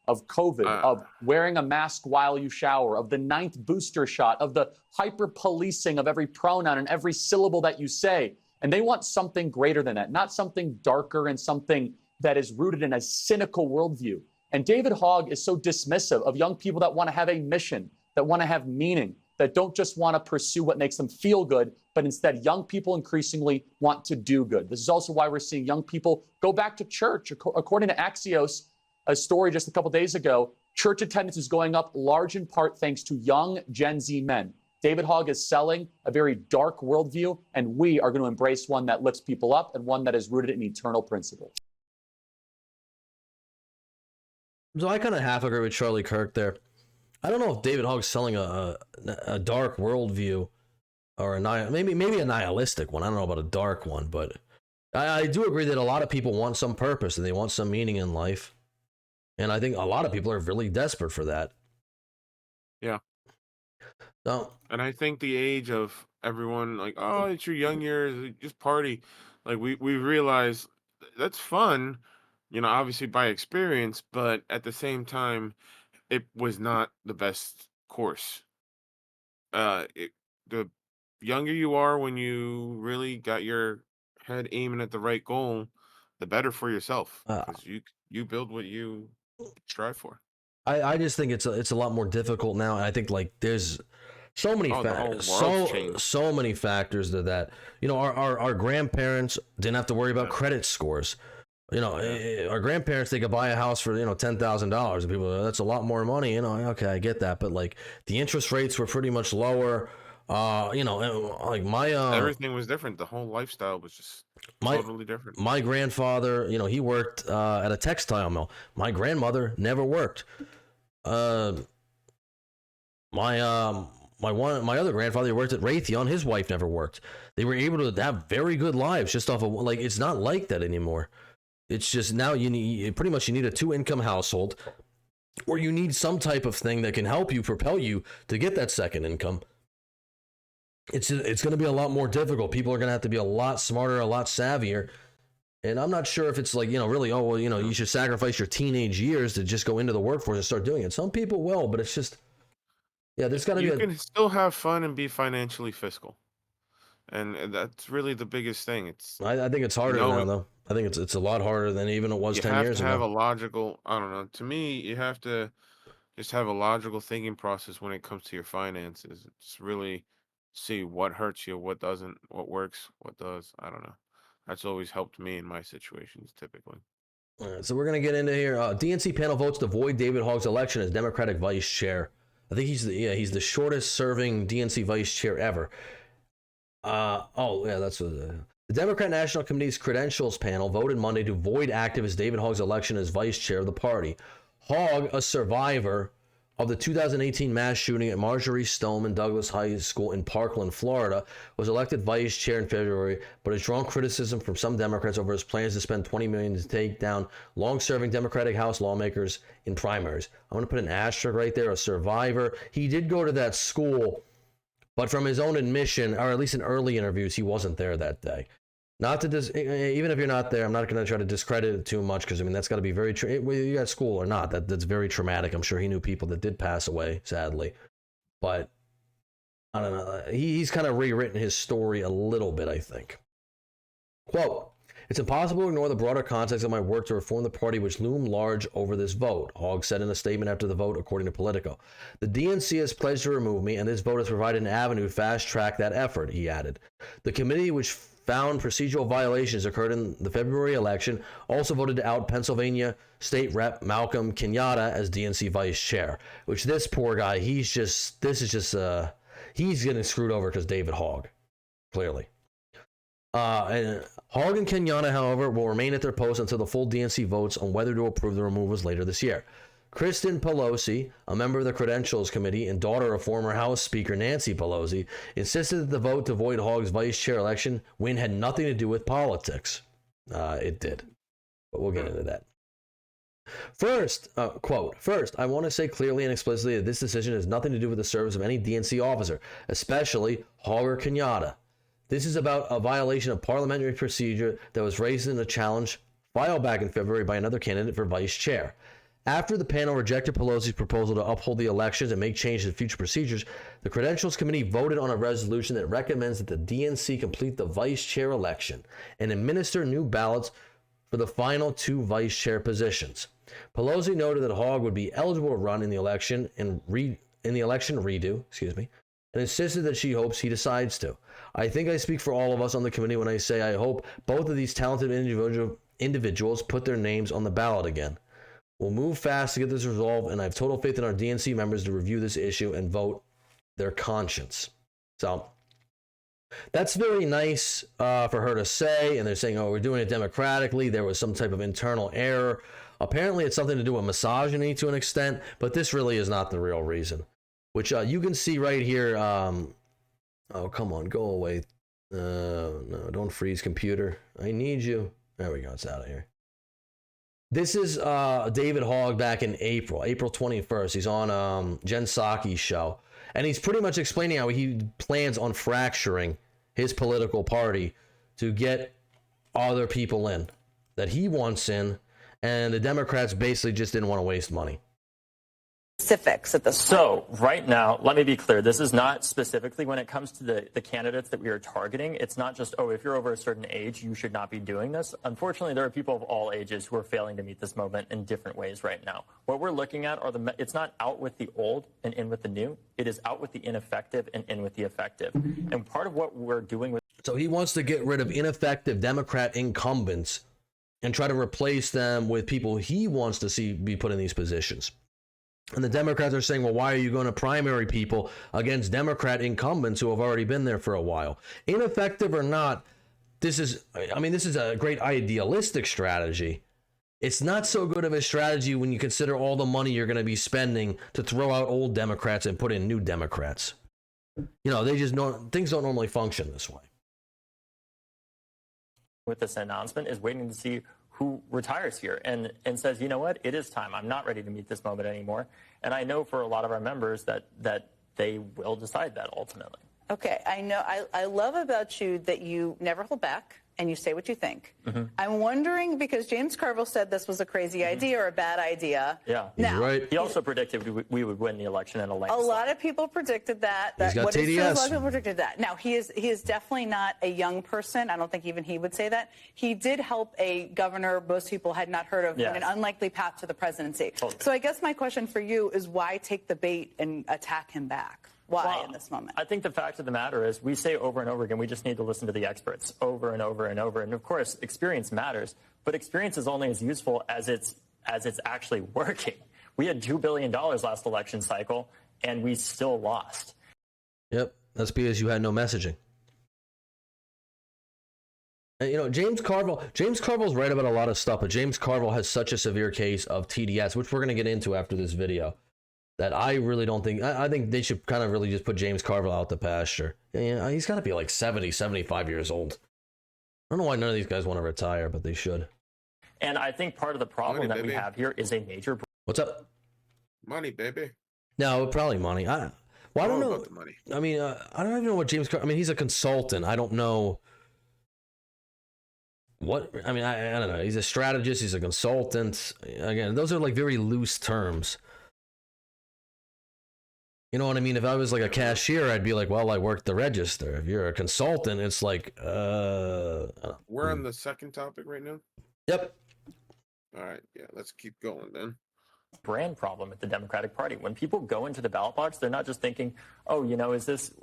C: Of COVID, of wearing a mask while you shower, of the 9th booster shot, of the hyper-policing of every pronoun and every syllable that you say. And they want something greater than that, not something darker and something that is rooted in a cynical worldview. And David Hogg is so dismissive of young people that want to have a mission, that want to have meaning, that don't just want to pursue what makes them feel good, but instead young people increasingly want to do good. This is also why we're seeing young people go back to church. According to Axios, a story just a couple days ago, church attendance is going up large in part thanks to young Gen Z men. David Hogg is selling a very dark worldview, and we are going to embrace one that lifts people up and one that is rooted in eternal principles.
B: So I kind of half agree with Charlie Kirk there. I don't know if David Hogg's selling a dark worldview or maybe a nihilistic one. I don't know about a dark one, but I do agree that a lot of people want some purpose and they want some meaning in life. And I think a lot of people are really desperate for that.
A: Yeah.
B: No.
A: And I think the age of everyone, like, oh, it's your young years, just party. Like we realize that's fun, obviously by experience, but at the same time, it was not the best course. The younger you are when you really got your head aiming at the right goal, the better for yourself because you build what you strive for.
B: I just think it's a lot more difficult now, and I think like there's so many
A: The whole world's
B: so many factors to that. You know, our grandparents didn't have to worry about credit scores. You know, our grandparents, they could buy a house for, $10,000, and people go, that's a lot more money. Okay, I get that, but like the interest rates were pretty much lower. Like my
A: everything was different. The whole lifestyle was just totally different.
B: My grandfather, he worked at a textile mill. My grandmother never worked. My other grandfather, he worked at Raytheon. His wife never worked. They were able to have very good lives just off of, like, it's not like that anymore. It's just now you need a 2-income household, or you need some type of thing that can help you propel you to get that second income. It's going to be a lot more difficult. People are going to have to be a lot smarter, a lot savvier. And I'm not sure if it's like, really, you should sacrifice your teenage years to just go into the workforce and start doing it. Some people will, but it's just, there's got to be.
A: You can still have fun and be financially fiscal. And that's really the biggest thing.
B: I think it's harder now, though. I think it's a lot harder than even it was 10 years ago.
A: You have to have a logical, I don't know. To me, you have to just have a logical thinking process when it comes to your finances. Just really see what hurts you, what doesn't, what works, what does. I don't know. That's always helped me in my situations, typically.
B: All right, so we're going to get into here. DNC panel votes to void David Hogg's election as Democratic vice chair. I think he's the shortest serving DNC vice chair ever. That's what the Democrat National Committee's credentials panel voted Monday to void activist David Hogg's election as vice chair of the party. Hogg, a survivor of the 2018 mass shooting at Marjorie Stoneman Douglas High School in Parkland, Florida, was elected vice chair in February, but has drawn criticism from some Democrats over his plans to spend $20 million to take down long-serving Democratic House lawmakers in primaries. I'm going to put an asterisk right there, a survivor. He did go to that school, but from his own admission, or at least in early interviews, he wasn't there that day. Not to even if you're not there, I'm not going to try to discredit it too much, because that's got to be very whether you at school or not. That's very traumatic. I'm sure he knew people that did pass away, sadly, but I don't know. He's kind of rewritten his story a little bit, I think. Quote: "It's impossible to ignore the broader context of my work to reform the party, which loomed large over this vote," Hogg said in a statement after the vote, according to Politico. "The DNC has pledged to remove me, and this vote has provided an avenue to fast-track that effort," he added. The committee, which found procedural violations occurred in the February election, also voted to out Pennsylvania State Rep Malcolm Kenyatta as DNC vice chair, which this poor guy, he's getting screwed over because David Hogg, clearly. And Hogg and Kenyatta, however, will remain at their posts until the full DNC votes on whether to approve the removals later this year. Kristen Pelosi, a member of the Credentials Committee and daughter of former House Speaker Nancy Pelosi, insisted that the vote to void Hogg's vice chair election win had nothing to do with politics. It did, but we'll get into that. First, quote, "First, I want to say clearly and explicitly that this decision has nothing to do with the service of any DNC officer, especially Hogg or Kenyatta. This is about a violation of parliamentary procedure that was raised in a challenge filed back in February by another candidate for vice chair. After the panel rejected Pelosi's proposal to uphold the elections and make changes to future procedures, the Credentials Committee voted on a resolution that recommends that the DNC complete the vice chair election and administer new ballots for the final 2 vice chair positions. Pelosi noted that Hogg would be eligible to run in the election and redo, and insisted that she hopes he decides to. I think I speak for all of us on the committee when I say I hope both of these talented individuals put their names on the ballot again. We'll move fast to get this resolved, and I have total faith in our DNC members to review this issue and vote their conscience." So that's very nice for her to say, and they're saying, we're doing it democratically. There was some type of internal error. Apparently, it's something to do with misogyny to an extent, but this really is not the real reason, which you can see right here. Oh, come on, go away. No, don't freeze, computer. I need you. There we go. It's out of here. This is David Hogg back in April 21st. He's on Jen Psaki's show, and he's pretty much explaining how he plans on fracturing his political party to get other people in that he wants in, and the Democrats basically just didn't want to waste money.
Q: specifics at this point?
O: So right now, let me be clear. This is not specifically when it comes to the candidates that we are targeting. It's not just, oh, if you're over a certain age, you should not be doing this. Unfortunately, there are people of all ages who are failing to meet this moment in different ways right now. What we're looking at are it's not out with the old and in with the new. It is out with the ineffective and in with the effective. And part of what we're doing with...
B: So he wants to get rid of ineffective Democrat incumbents and try to replace them with people he wants to see be put in these positions. And the Democrats are saying, well, why are you going to primary people against Democrat incumbents who have already been there for a while? Ineffective or not, this is a great idealistic strategy. It's not so good of a strategy when you consider all the money you're going to be spending to throw out old Democrats and put in new Democrats. Things don't normally function this way.
O: With this announcement is waiting to see who retires here and says, you know what, it is time. I'm not ready to meet this moment anymore. And I know for a lot of our members that they will decide that ultimately.
Q: Okay, I know. I love about you that you never hold back and you say what you think. Mm-hmm. I'm wondering, because James Carville said this was a crazy idea or a bad idea.
O: Yeah,
Q: now,
B: right.
O: He also predicted we would win the election in a landslide.
Q: A lot of people predicted that.
B: He's got TDS.
Q: A lot of people predicted that. Now, he is definitely not a young person. I don't think even he would say that. He did help a governor most people had not heard of in an unlikely path to the presidency. Totally. So I guess my question for you is, why take the bait and attack him back? Why in this moment?
O: I think the fact of the matter is we say over and over again, we just need to listen to the experts over and over and over. And of course, experience matters, but experience is only as useful as it's actually working. We had $2 billion last election cycle, and we still lost.
B: Yep, that's because you had no messaging. And, James Carville's right about a lot of stuff, but James Carville has such a severe case of TDS, which we're going to get into after this video, that I really don't think... I think they should kind of really just put James Carville out the pasture. He's got to be like 70, 75 years old. I don't know why none of these guys want to retire, but they should.
O: And I think part of the problem that we have here is a major...
B: What's up?
A: Money, baby.
B: No, probably money. I don't know.
A: About the money.
B: I mean, I don't even know what James Carville... I mean, he's a consultant. I don't know... What? I mean, I don't know. He's a strategist. He's a consultant. Again, those are like very loose terms. You know what I mean? If I was like a cashier, I'd be like, well, I work the register. If you're a consultant, it's like,
A: We're on the second topic right now?
B: Yep.
A: All right. Yeah, let's keep going then.
O: Brand problem at the Democratic Party. When people go into the ballot box, they're not just thinking, oh,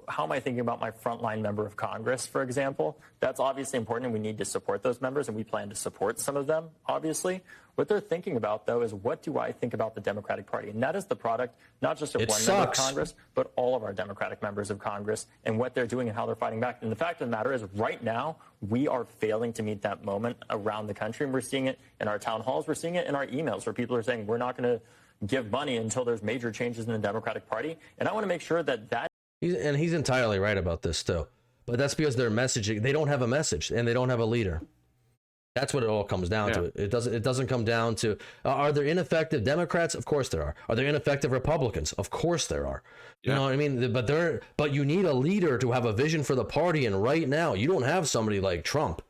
O: how am I thinking about my frontline member of Congress, for example? That's obviously important, and we need to support those members, and we plan to support some of them, obviously. What they're thinking about, though, is what do I think about the Democratic Party? And that is the product, not just of one member of Congress, but all of our Democratic members of Congress and what they're doing and how they're fighting back. And the fact of the matter is, right now, we are failing to meet that moment around the country. And we're seeing it in our town halls. We're seeing it in our emails where people are saying, we're not going to give money until there's major changes in the Democratic Party. And I want to make sure that
B: he's entirely right about this, too. But that's because their messaging, they don't have a message and they don't have a leader. That's what it all comes down to. It doesn't come down to, are there ineffective Democrats? Of course there are. Are there ineffective Republicans? Of course there are. You know what I mean? But you need a leader to have a vision for the party. And right now, you don't have somebody like Trump.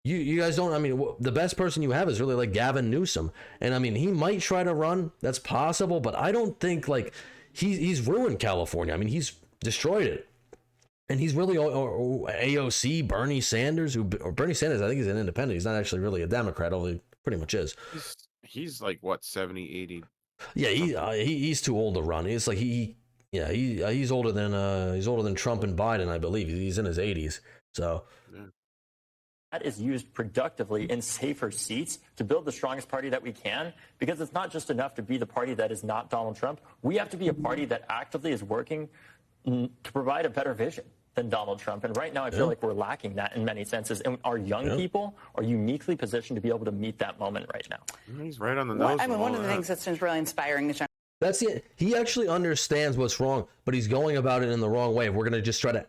B: You guys don't. I mean, the best person you have is really like Gavin Newsom. And I mean, he might try to run. That's possible. But I don't think like he's ruined California. I mean, he's destroyed it. And he's really AOC, Bernie Sanders, Bernie Sanders, I think he's an independent. He's not actually really a Democrat, although he pretty much is.
A: He's like, what, 70, 80?
B: Yeah, he's too old to run. He's like, he's older than Trump and Biden, I believe. He's in his 80s. So
O: that is used productively in safer seats to build the strongest party that we can, because it's not just enough to be the party that is not Donald Trump. We have to be a party that actively is working to provide a better vision than Donald Trump. And right now, I feel like we're lacking that in many senses. And our young people are uniquely positioned to be able to meet that moment right now.
A: He's right on the nose.
Q: I mean, one of the things that's really inspiring is
B: that's it. He actually understands what's wrong, but he's going about it in the wrong way. We're going to just try to,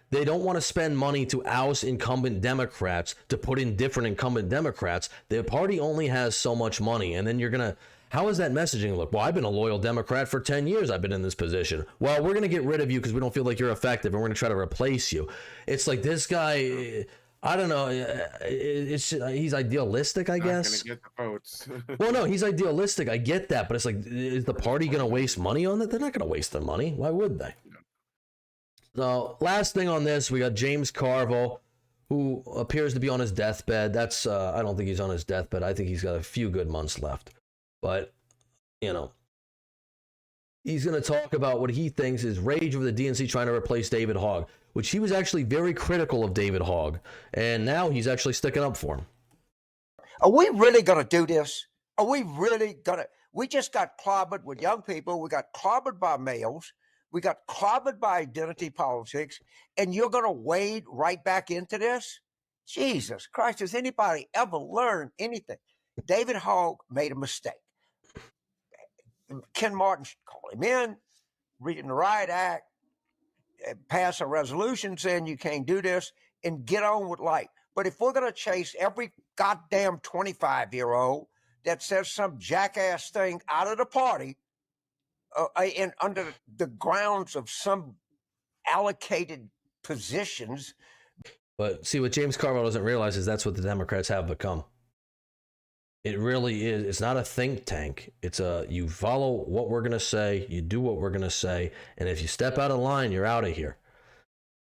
B: they don't want to spend money to oust incumbent Democrats, to put in different incumbent Democrats. The party only has so much money. And then you're going to, how is that messaging look? Well, I've been a loyal Democrat for 10 years. I've been in this position. Well, we're going to get rid of you because we don't feel like you're effective, and we're going to try to replace you. It's like this guy, I don't know. He's idealistic, I guess.
A: Not gonna get the votes.
B: Well, no, he's idealistic. I get that, but it's like, is the party going to waste money on that? They're not going to waste their money. Why would they? So, last thing on this, we got James Carville, who appears to be on his deathbed. That's I don't think he's on his deathbed. I think he's got a few good months left. But, you know, he's going to talk about what he thinks is rage over the DNC trying to replace David Hogg, which he was actually very critical of David Hogg, and now he's actually sticking up for him.
R: Are we really going to do this? Are we really going to? We just got clobbered with young people. We got clobbered by males. We got clobbered by identity politics, and you're going to wade right back into this? Jesus Christ, has anybody ever learned anything? David Hogg made a mistake. Ken Martin should call him in, read in the riot act, pass a resolution saying you can't do this, and get on with life. But if we're going to chase every goddamn 25-year-old that says some jackass thing out of the party and under the grounds of some allocated positions.
B: But see, what James Carville doesn't realize is that's what the Democrats have become. It really is. It's not a think tank. It's you follow what we're going to say, you do what we're going to say, and if you step out of line, you're out of here.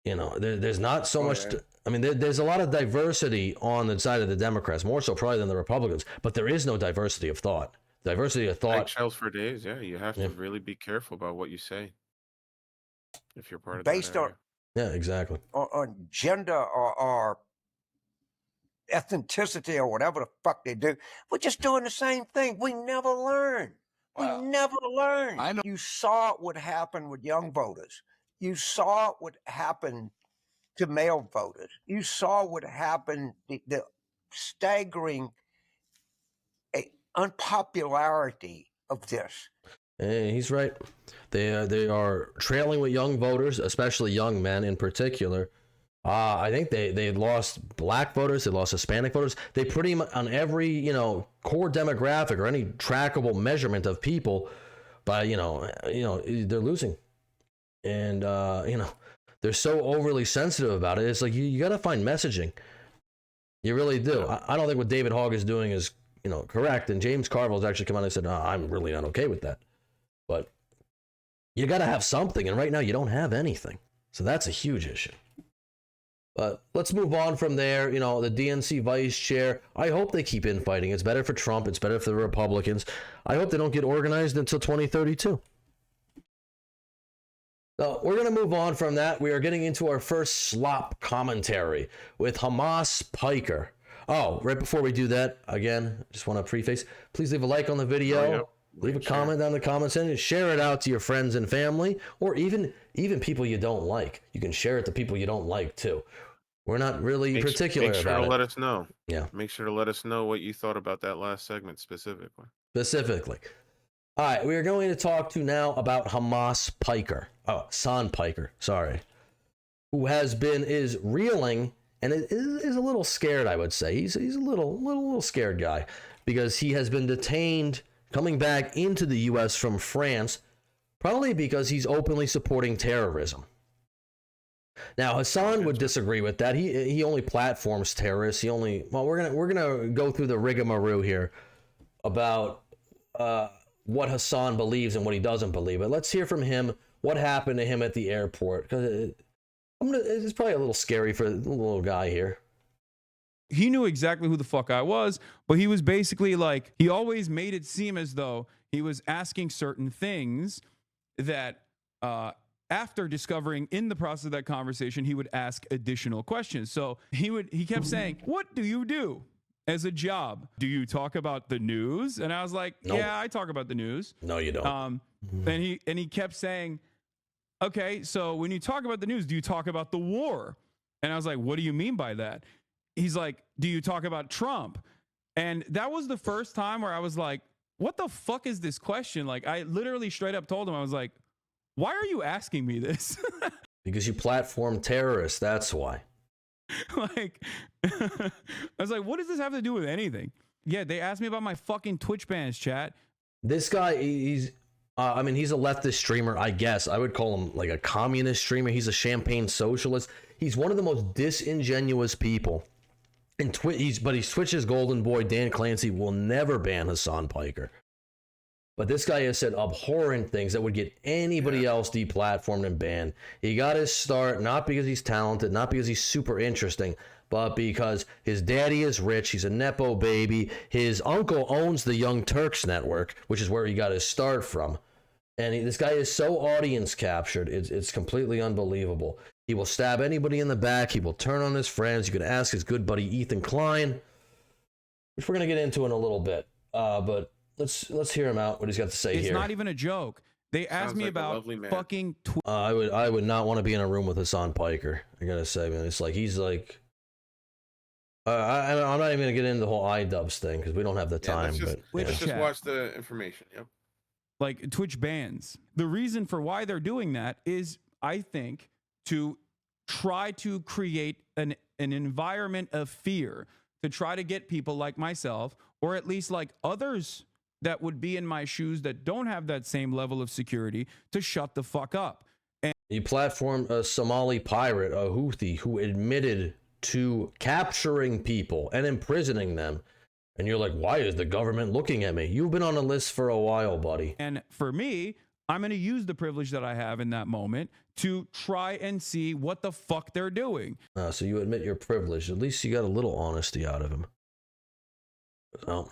B: You know, there's not so much. I mean, there's a lot of diversity on the side of the Democrats, more so probably than the Republicans, but there is no diversity of thought. Diversity of thought.
A: Eggshells for days, yeah. You have to really be careful about what you say if you're part of
R: based
A: that
R: on
B: yeah, exactly
R: on gender or ethnicity or whatever the fuck they do. We're just doing the same thing. We never learn. We never learn. I know. You saw what happened with young voters. You saw what happened to male voters. You saw what happened, the staggering unpopularity of this.
B: Hey, he's right. They are trailing with young voters, especially young men in particular. I think they lost black voters, they lost Hispanic voters. They pretty much on every core demographic or any trackable measurement of people, by they're losing, and they're so overly sensitive about it. It's like you got to find messaging. You really do. I don't think what David Hogg is doing is correct. And James Carville's actually come out and said, no, I'm really not okay with that. But you got to have something, and right now you don't have anything. So that's a huge issue. But let's move on from there. The DNC vice chair, I hope they keep infighting. It's better for Trump. It's better for the Republicans. I hope they don't get organized until 2032. So we're going to move on from that. We are getting into our first slop commentary with Hasan Piker. Oh, right before we do that, again, just want to preface, please leave a like on the video. Oh, yeah. Leave a comment down in the comments and share it out to your friends and family, or even people you don't like. You can share it to people you don't like too. We're not really particular about it. Make
A: sure to let us know.
B: Yeah.
A: Make sure to let us know what you thought about that last segment specifically.
B: All right, we are going to talk to now about Hasan Piker. Oh, Hasan Piker, sorry. Who is reeling and is a little scared, I would say. He's a little scared guy because he has been detained coming back into the U.S. from France, probably because he's openly supporting terrorism. Now, Hasan would disagree with that. He only platforms terrorists. We're gonna go through the rigmarole here about what Hasan believes and what he doesn't believe. But let's hear from him what happened to him at the airport, because it's probably a little scary for the little guy here.
S: He knew exactly who the fuck I was, but he was basically like, he always made it seem as though he was asking certain things that after discovering in the process of that conversation, he would ask additional questions. So he kept saying, what do you do as a job? Do you talk about the news? And I was like, nope. Yeah, I talk about the news.
B: No, you don't.
S: And he kept saying, okay, so when you talk about the news, do you talk about the war? And I was like, what do you mean by that? He's like, do you talk about Trump? And that was the first time where I was like, what the fuck is this question? Like, I literally straight up told him, I was like, why are you asking me this?
B: Because you platform terrorists, that's why.
S: Like, I was like, what does this have to do with anything? Yeah, they asked me about my fucking Twitch bans, chat.
B: This guy, he's I mean, he's a leftist streamer, I guess. I would call him like a communist streamer. He's a champagne socialist. He's one of the most disingenuous people. And he's Twitch's golden boy. Dan Clancy will never ban Hasan Piker. But this guy has said abhorrent things that would get anybody else deplatformed and banned. He got his start not because he's talented, not because he's super interesting, but because his daddy is rich. He's a Nepo baby. His uncle owns the Young Turks network, which is where he got his start from. And this guy is so audience captured. It's completely unbelievable. He will stab anybody in the back. He will turn on his friends. You can ask his good buddy Ethan Klein, which we're going to get into in a little bit. But let's hear him out, what he's got to say here.
S: It's not even a joke. They asked me about fucking
B: I would not want to be in a room with Hasan Piker. I gotta say, man, it's like he's like I'm not even gonna get into the whole iDubbbz thing because we don't have the time.
A: Let's just watch the information. Yep.
S: Like Twitch bans. The reason for why they're doing that is, I think, to try to create an environment of fear, to try to get people like myself, or at least like others that would be in my shoes that don't have that same level of security, to shut the fuck up. And
B: you platformed a Somali pirate, a Houthi, who admitted to capturing people and imprisoning them. And you're like, why is the government looking at me? You've been on a list for a while, buddy.
S: And for me, I'm going to use the privilege that I have in that moment to try and see what the fuck they're doing.
B: So you admit your privilege. At least you got a little honesty out of him. So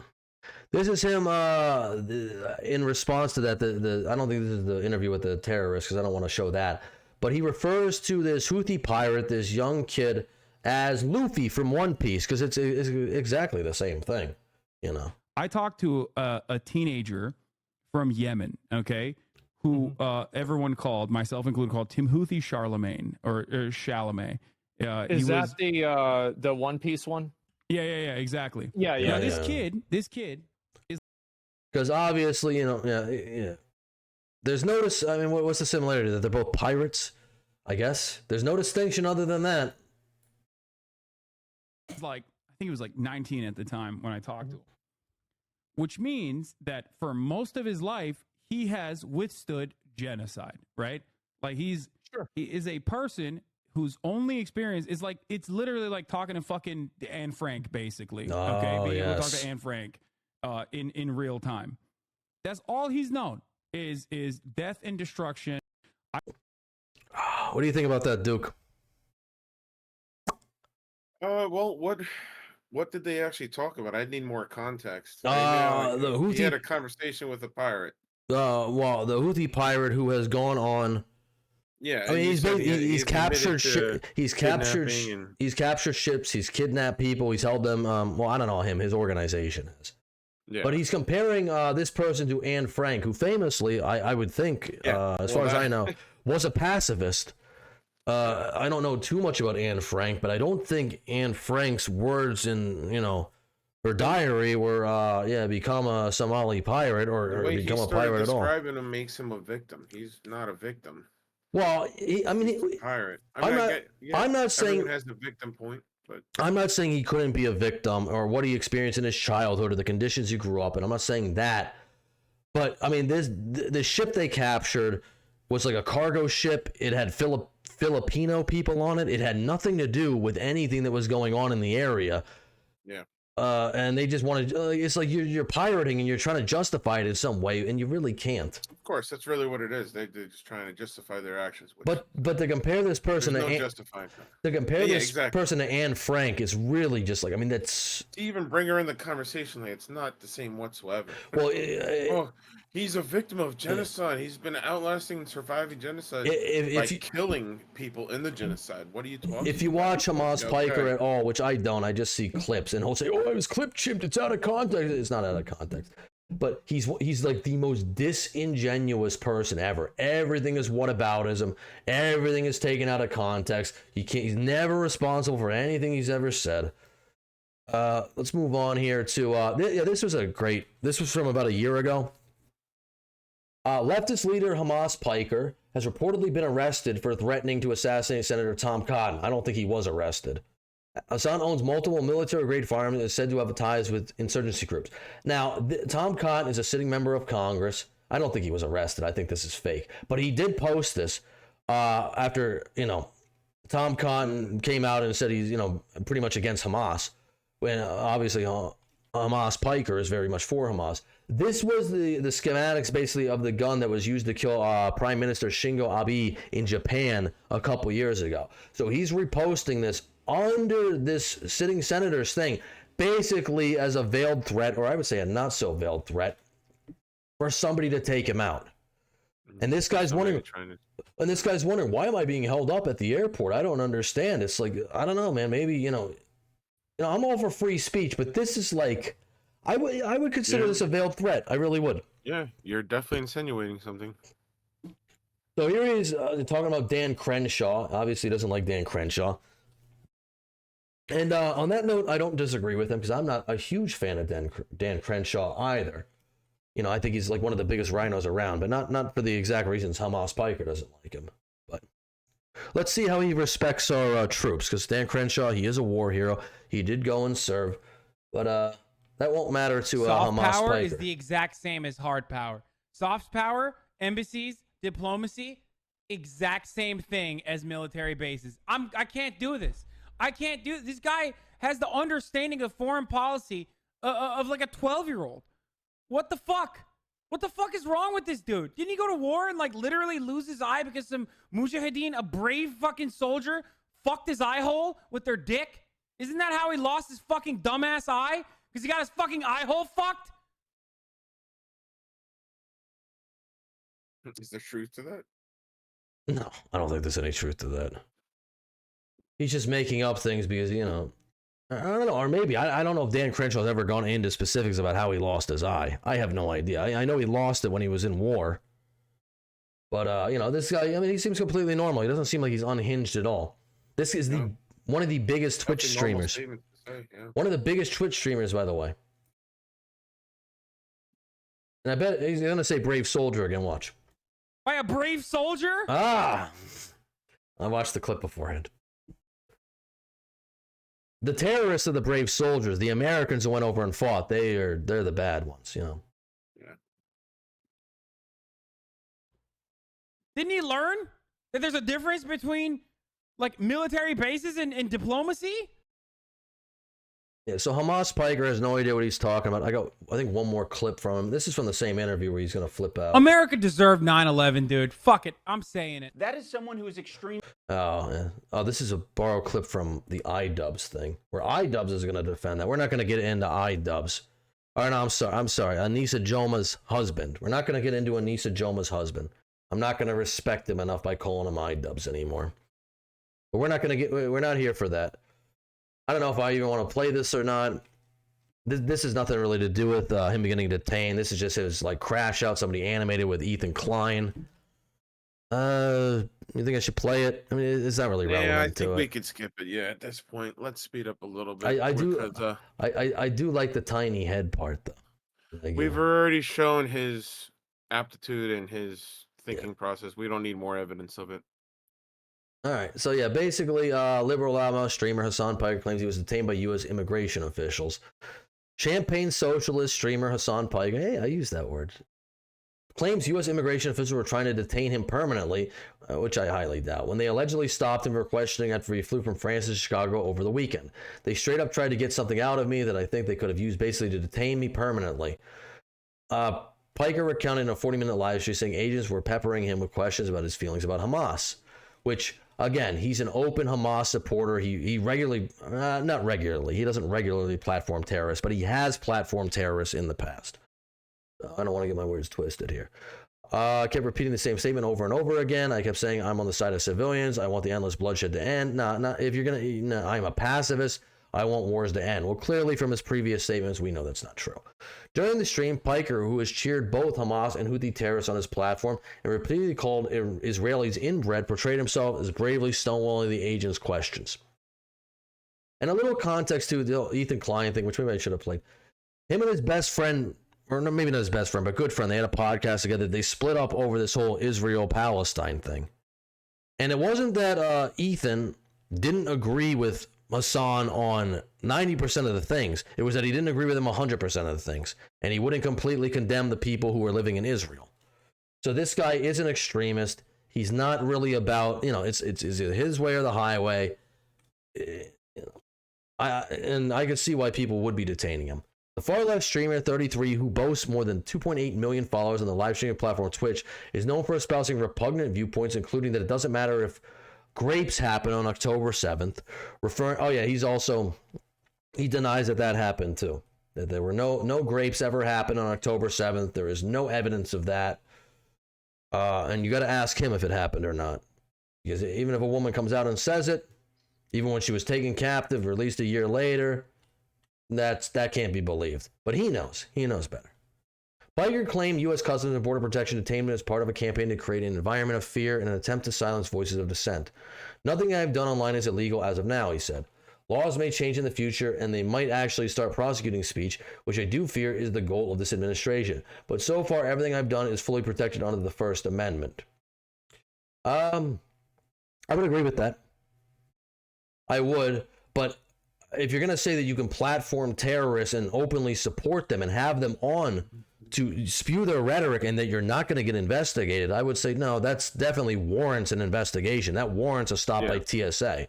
B: this is him in response to that. I don't think this is the interview with the terrorist because I don't want to show that. But he refers to this Houthi pirate, this young kid, as Luffy from One Piece because it's exactly the same thing, you know.
S: I talked to a teenager from Yemen, okay, who everyone called, myself included, called Timothy Charlemagne or Chalamet.
T: Is that the One Piece one?
S: Yeah, exactly.
T: Yeah.
S: This kid is
B: because obviously, you know, yeah. There's no, I mean, what's the similarity? That they're both pirates, I guess. There's no distinction other than that.
S: Like, I think he was like 19 at the time when I talked to him, which means that for most of his life, he has withstood genocide, right? Like he is a person whose only experience is like, it's literally like talking to fucking Anne Frank, basically. Being able to talk to Anne Frank in real time. That's all he's known is death and destruction.
B: What do you think about that, Duke?
A: Well, what did they actually talk about? I need more context.
B: The Houthi,
A: he had a conversation with a pirate.
B: Well, the Houthi pirate who has gone on.
A: Yeah,
B: I mean, he's captured he's captured ships, he's kidnapped people, he's held them. Well, I don't know him, his organization has. Yeah. But he's comparing this person to Anne Frank, who famously, I would think, as far as I know, was a pacifist. I don't know too much about Anne Frank, but I don't think Anne Frank's words in, you know, her diary were, become a Somali pirate or become a pirate at all.
A: Describing him makes him a victim. He's not a victim.
B: Well, he's
A: a pirate.
B: I'm not saying
A: everyone has a victim point, but
B: I'm not saying he couldn't be a victim or what he experienced in his childhood or the conditions he grew up in. I'm not saying that, but I mean, the ship they captured was like a cargo ship. It had Filipino people on it. It had nothing to do with anything that was going on in the area.
A: Yeah.
B: And they just wanted, it's like you're pirating and you're trying to justify it in some way, and you really can't.
A: Of course, that's really what it is. They're just trying to justify their actions.
B: But to compare this person person to Anne Frank is really just like, I mean, that's...
A: To even bring her in the conversation, like, it's not the same whatsoever.
B: Well,
A: he's a victim of genocide. He's been outlasting and surviving genocide by killing people in the genocide. What are you talking about?
B: If you watch Hasan Piker at all, which I don't, I just see clips, and he'll say, "Oh, I was clip chipped. It's out of context." It's not out of context. But he's like the most disingenuous person ever. Everything is whataboutism. Everything is taken out of context. He's never responsible for anything he's ever said. Let's move on here to this was from about a year ago. Leftist leader Hasan Piker has reportedly been arrested for threatening to assassinate Senator Tom Cotton. I don't think he was arrested. Hasan owns multiple military-grade firearms and is said to have ties with insurgency groups. Now, Tom Cotton is a sitting member of Congress. I don't think he was arrested. I think this is fake. But he did post this after, Tom Cotton came out and said he's, pretty much against Hamas. When obviously Hamas Piker is very much for Hamas. This was the schematics basically of the gun that was used to kill Prime Minister Shinzo Abe in Japan a couple years ago. So he's reposting this under this sitting senator's thing, basically as a veiled threat, or I would say a not so veiled threat, for somebody to take him out. And this guy's wondering, why am I being held up at the airport? I don't understand. It's like, I don't know, man. Maybe, I'm all for free speech, but this is like, I would consider this a veiled threat. I really would.
A: Yeah, you're definitely insinuating something.
B: So here he is talking about Dan Crenshaw. Obviously, he doesn't like Dan Crenshaw. And on that note, I don't disagree with him because I'm not a huge fan of Dan Crenshaw either. I think he's like one of the biggest rhinos around, but not for the exact reasons Hamas Piker doesn't like him. But let's see how he respects our troops, because Dan Crenshaw, he is a war hero. He did go and serve, but that won't matter to
U: Soft
B: Hamas
U: power
B: Piker.
U: is the exact same as hard power. Soft power, embassies, diplomacy, exact same thing as military bases. I can't do this. I can't do this. Guy has the understanding of foreign policy of like a 12-year-old. What the fuck? What the fuck is wrong with this dude? Didn't he go to war and like literally lose his eye because some mujahideen, a brave fucking soldier, fucked his eye hole with their dick? Isn't that how he lost his fucking dumbass eye? Because he got his fucking eye hole fucked?
A: Is there truth to that?
B: No, I don't think there's any truth to that. He's just making up things because, I don't know, or maybe, I don't know if Dan Crenshaw's ever gone into specifics about how he lost his eye. I have no idea. I know he lost it when he was in war. But, this guy, he seems completely normal. He doesn't seem like he's unhinged at all. This is one of the biggest Twitch streamers. One of the biggest Twitch streamers, by the way. And I bet he's going to say brave soldier again, watch.
U: By a brave soldier?
B: I watched the clip beforehand. The terrorists are the brave soldiers. The Americans who went over and fought, they're the bad ones,
A: Yeah.
U: Didn't he learn that there's a difference between like military bases and diplomacy?
B: Yeah, so Hamas Piker has no idea what he's talking about. I think one more clip from him. This is from the same interview where he's going to flip out.
U: America deserved 9/11, dude. Fuck it. I'm saying it.
V: That is someone who is extreme.
B: Oh, yeah. Oh, this is a borrowed clip from the iDubbbz thing, where iDubbbz is going to defend that. We're not going to get into iDubbbz. Oh, no, I'm sorry. Anissa Joma's husband. We're not going to get into Anissa Joma's husband. I'm not going to respect him enough by calling him iDubbbz anymore. But we're not here for that. I don't know if I even want to play this or not. This has nothing really to do with him getting detained. This is just his like crash out, somebody animated with Ethan Klein. You think I should play it? I mean, it's not really relevant.
A: Yeah, I think we could skip it. Yeah, at this point, let's speed up a little bit.
B: I do like the tiny head part though.
A: We've already shown his aptitude and his thinking process. We don't need more evidence of it.
B: All right, so yeah, basically, liberal loudmouth streamer Hasan Piker claims he was detained by U.S. immigration officials. Champagne socialist streamer Hasan Piker, hey, I use that word, claims U.S. immigration officials were trying to detain him permanently, which I highly doubt, when they allegedly stopped him for questioning after he flew from France to Chicago over the weekend. They straight up tried to get something out of me that I think they could have used basically to detain me permanently. Piker recounted in a 40-minute live stream saying agents were peppering him with questions about his feelings about Hamas, which, again, he's an open Hamas supporter. He regularly, not regularly, he doesn't regularly platform terrorists, but he has platformed terrorists in the past. I don't want to get my words twisted here. I kept repeating the same statement over and over again. I kept saying, I'm on the side of civilians. I want the endless bloodshed to end. If you're going to, I'm a pacifist. I want wars to end. Well, clearly from his previous statements, we know that's not true. During the stream, Piker, who has cheered both Hamas and Houthi terrorists on his platform and repeatedly called Israelis inbred, portrayed himself as bravely stonewalling the agent's questions. And a little context to the Ethan Klein thing, which maybe I should have played. Him and his best friend, or maybe not his best friend, but good friend, they had a podcast together. They split up over this whole Israel-Palestine thing. And it wasn't that Ethan didn't agree with Hasan on 90% of the things. It was that he didn't agree with him 100% of the things. And he wouldn't completely condemn the people who were living in Israel. So this guy is an extremist. He's not really about, it's either his way or the highway. I could see why people would be detaining him. The far-left streamer 33, who boasts more than 2.8 million followers on the live streaming platform Twitch, is known for espousing repugnant viewpoints, including that it doesn't matter if grapes happen on October 7th. He denies that happened too. That there were no grapes ever happened on October 7th. There is no evidence of that. And you got to ask him if it happened or not. Because even if a woman comes out and says it, even when she was taken captive, released a year later, that can't be believed. But he knows. He knows better. Piker claimed U.S. Customs and Border Protection detainment as part of a campaign to create an environment of fear in an attempt to silence voices of dissent. Nothing I've done online is illegal as of now, he said. Laws may change in the future, and they might actually start prosecuting speech, which I do fear is the goal of this administration. But so far, everything I've done is fully protected under the First Amendment. I would agree with that. I would, but if you're going to say that you can platform terrorists and openly support them and have them on to spew their rhetoric and that you're not going to get investigated, I would say, no, that's definitely warrants an investigation. That warrants a stop by TSA.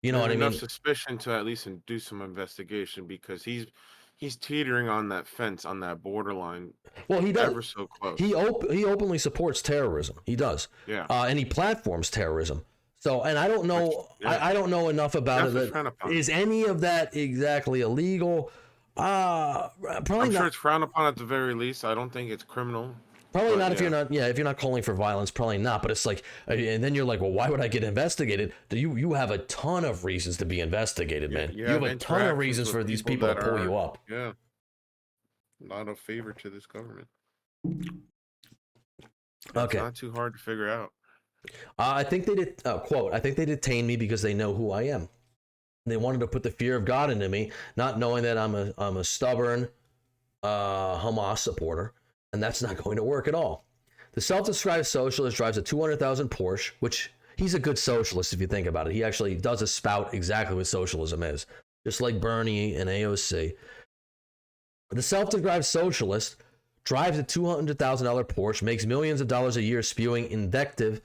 B: You know what I mean?
A: Enough suspicion to at least do some investigation, because he's teetering on that fence, on that borderline.
B: Well, he does.
A: Ever so close.
B: He openly supports terrorism. He does.
A: Yeah.
B: And he platforms terrorism. So, and I don't know. I don't know enough about it. Is any of that exactly illegal? Probably
A: I'm
B: not.
A: sure it's frowned upon at the very least. I don't think it's criminal.
B: Probably not if you're not. Yeah, if you're not calling for violence, probably not. But it's like, and then you're like, well, why would I get investigated? You have a ton of reasons to be investigated, man. You have a ton of reasons for these people to pull you up.
A: Yeah. Not a favor to this government.
B: Okay.
A: It's not too hard to figure out.
B: I think they did. Quote: I think they detained me because they know who I am. They wanted to put the fear of God into me, not knowing that I'm a stubborn Hamas supporter. And that's not going to work at all. The self-described socialist drives a $200,000 Porsche, which he's a good socialist if you think about it. He actually does espout exactly what socialism is, just like Bernie and AOC. The self-described socialist drives a $200,000 Porsche, makes millions of dollars a year spewing invective